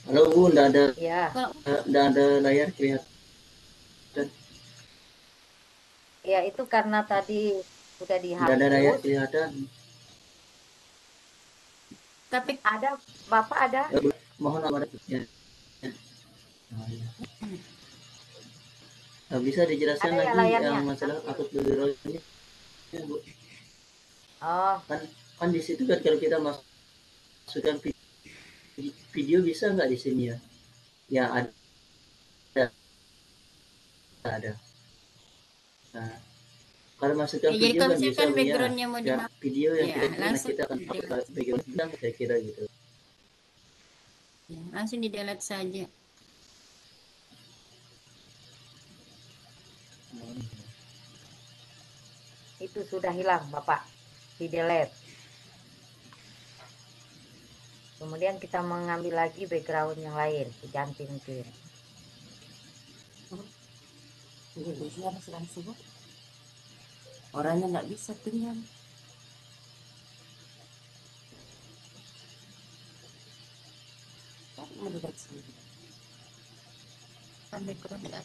Halo Bu, Ya, enggak ada layar kelihatan. ya itu karena tadi sudah Enggak ada layar dihapus. kelihatan. Tapi Ada, Bapak ada? Mohon nomor ya. Bisa dijelaskan Ada ya lagi layarnya? yang masalah upload video ini, ya, Bu? Oh, Kan di situ kan kalau kita masukkan video bisa nggak di sini ya? Ya ada. Nah, kalau masukkan ya, jadi video kalau kan bisa misalkan Bu, ya. backgroundnya mau Ya, dihapus, video yang ya kita langsung akan pakai background bilang saya kira gitu. ya, langsung di delete saja. itu sudah hilang Bapak. Di delete. Kemudian kita mengambil lagi background yang lain, diganti mungkin. Orangnya nggak bisa tinggal. Mendekat sini. Sampai kurang ya.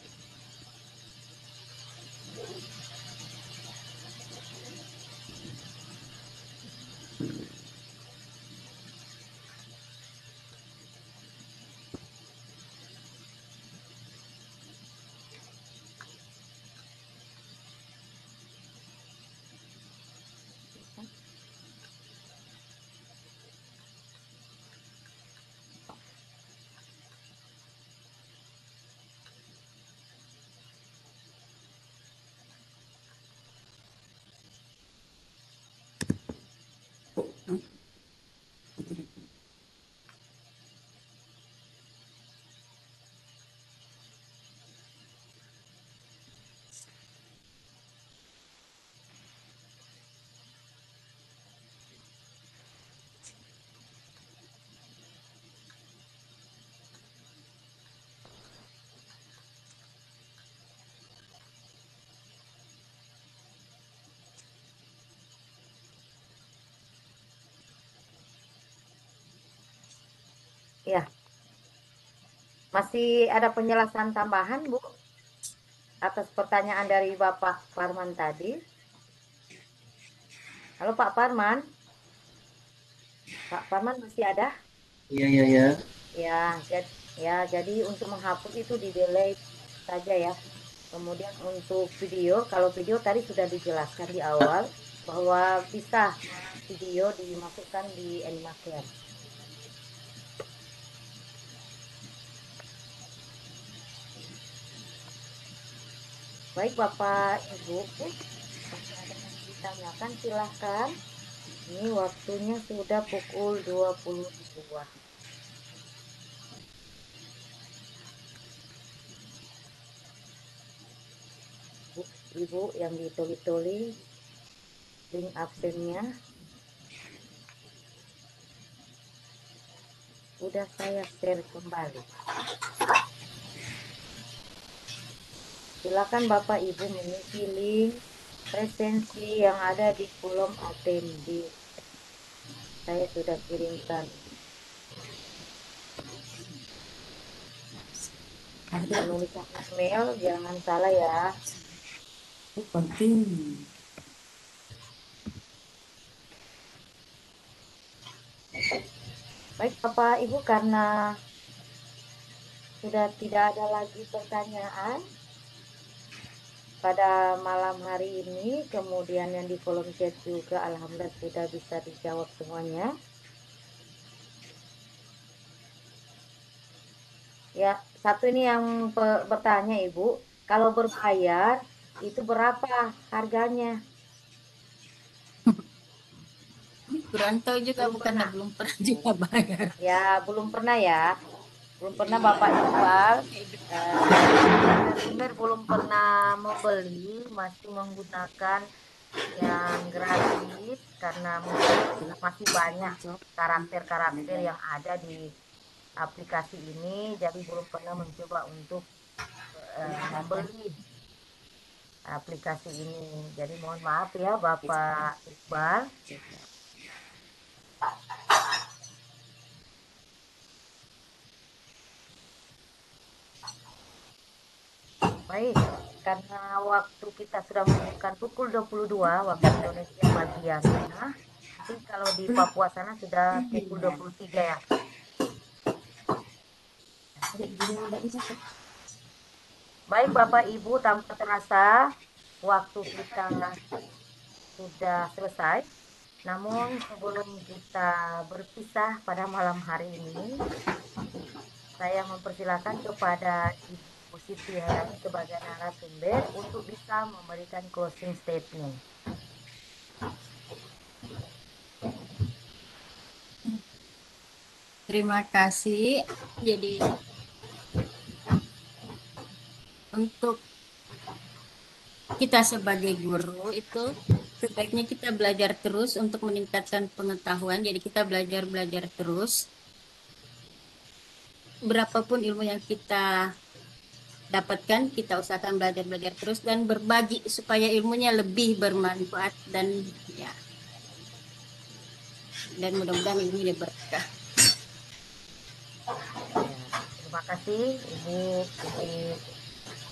Ya. Masih ada penjelasan tambahan, Bu? Atas pertanyaan dari Bapak Parman tadi. Halo Pak Parman. Pak Parman masih ada? Iya. Ya, jadi untuk menghapus itu di delete saja ya. Kemudian untuk video, kalau video tadi sudah dijelaskan di awal bahwa bisa video dimasukkan di Animaker. Baik Bapak Ibu, masih ada yang ditanyakan silahkan. Ini waktunya sudah pukul 22. Ibu yang dituli-tuli link absennya sudah saya share kembali. Silakan Bapak Ibu mengisi link presensi yang ada di kolom attendee. Saya sudah kirimkan. Penulisan email jangan salah ya. Penting. Baik Bapak Ibu, karena sudah tidak ada lagi pertanyaan pada malam hari ini, kemudian yang di kolom chat juga alhamdulillah sudah bisa dijawab semuanya. Ya, satu ini yang bertanya Ibu, kalau berbayar itu berapa harganya? Kurang tahu juga, bukan belum pernah juga bayar. Ya, belum pernah ya. Belum pernah Bapak Iqbal. Benar belum pernah membeli, masih menggunakan yang gratis karena mungkin masih banyak karakter-karakter yang ada di aplikasi ini, jadi belum pernah mencoba untuk membeli aplikasi ini. Jadi mohon maaf ya Bapak Iqbal. Baik, karena waktu kita sudah menunjukkan pukul 22 waktu Indonesia bagian tengah. Jadi kalau di Papua sana sudah pukul 23 ya. Baik Bapak Ibu, tanpa terasa waktu kita sudah selesai. Namun sebelum kita berpisah pada malam hari ini, saya mempersilakan kepada Ibu Siti Hayani sebagai narasumber untuk bisa memberikan closing statement. Terima kasih. Jadi untuk kita sebagai guru itu sebaiknya kita belajar terus untuk meningkatkan pengetahuan. Jadi kita belajar terus. Berapapun ilmu yang kita dapatkan, kita usahakan belajar terus dan berbagi supaya ilmunya lebih bermanfaat dan ya. Dan mudah-mudahan ilmunya berkah. Terima kasih Ibu Siti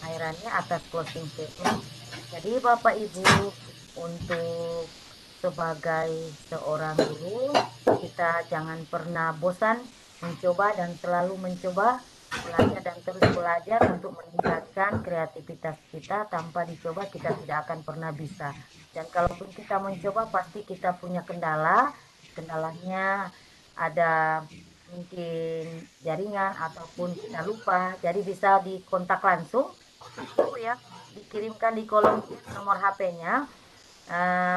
Hairani atas closing statement. Jadi Bapak Ibu, untuk sebagai seorang guru, kita jangan pernah bosan mencoba dan selalu mencoba, belajar dan terus belajar untuk meningkatkan kreativitas kita. Tanpa dicoba kita tidak akan pernah bisa. Dan kalaupun kita mencoba pasti kita punya kendalanya ada mungkin jaringan ataupun kita lupa, jadi bisa dikontak langsung Ibu ya, dikirimkan di kolom nomor HP-nya.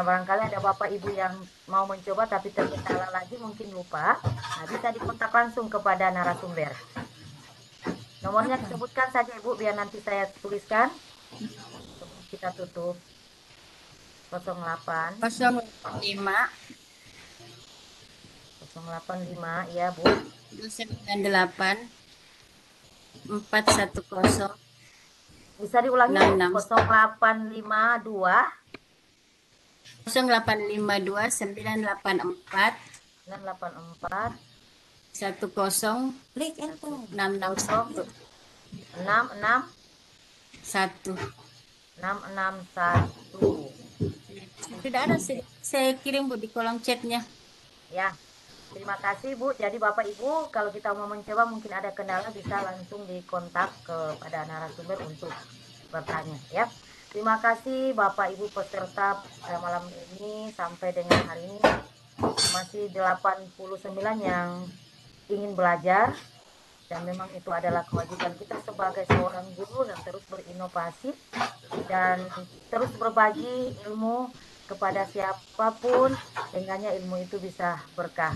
Barangkali ada Bapak Ibu yang mau mencoba tapi terkendala lagi, mungkin lupa, bisa dikontak langsung kepada narasumber. Nomornya disebutkan saja Ibu biar nanti saya tuliskan sebelum kita tutup. 08 085 ya Bu, 298 410. bisa diulangi 0852 0852 984 984 10 661 Tidak ada, saya kirim Bu di kolom chatnya. Ya, terima kasih Bu. Jadi Bapak Ibu, kalau kita mau mencoba mungkin ada kendala bisa langsung dikontak kepada narasumber untuk bertanya ya. Terima kasih Bapak Ibu peserta pada malam ini. Sampai dengan hari ini masih 89 yang ingin belajar, dan memang itu adalah kewajiban kita sebagai seorang guru dan terus berinovasi dan terus berbagi ilmu kepada siapapun, sehingga ilmu itu bisa berkah.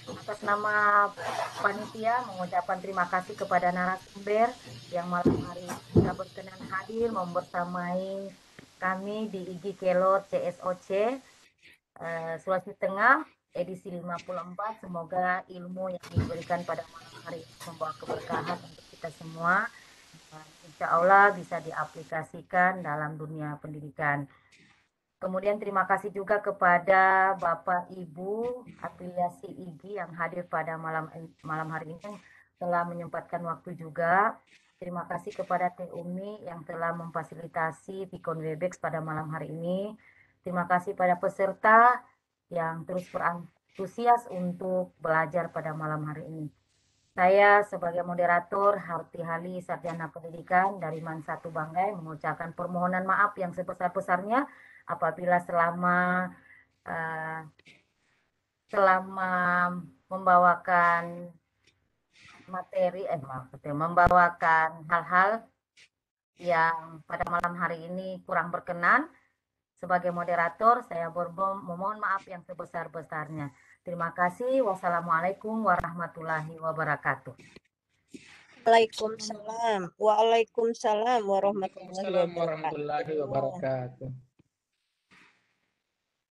Atas nama panitia mengucapkan terima kasih kepada narasumber yang malam hari kita berkenan hadir membersamai kami di IG Kelor CSOC Sulawesi Tengah edisi 54. Semoga ilmu yang diberikan pada malam hari ini membawa keberkahan untuk kita semua. Insya Allah bisa diaplikasikan dalam dunia pendidikan. Kemudian terima kasih juga kepada Bapak Ibu afiliasi IG yang hadir pada malam hari ini telah menyempatkan waktu juga. Terima kasih kepada Teh Umi yang telah memfasilitasi Vicon Webex pada malam hari ini. Terima kasih pada peserta yang terus berantusias untuk belajar pada malam hari ini. Saya sebagai moderator Harti Hali, Sarjana Pendidikan dari MAN 1 Banggai, mengucapkan permohonan maaf yang sebesar-besarnya apabila selama membawakan materi, membawakan hal-hal yang pada malam hari ini kurang berkenan. Sebagai moderator, saya memohon maaf yang sebesar-besarnya. Terima kasih. Wassalamualaikum warahmatullahi wabarakatuh. Waalaikumsalam. Waalaikumsalam warahmatullahi Waalaikumsalam warahmatullahi wabarakatuh.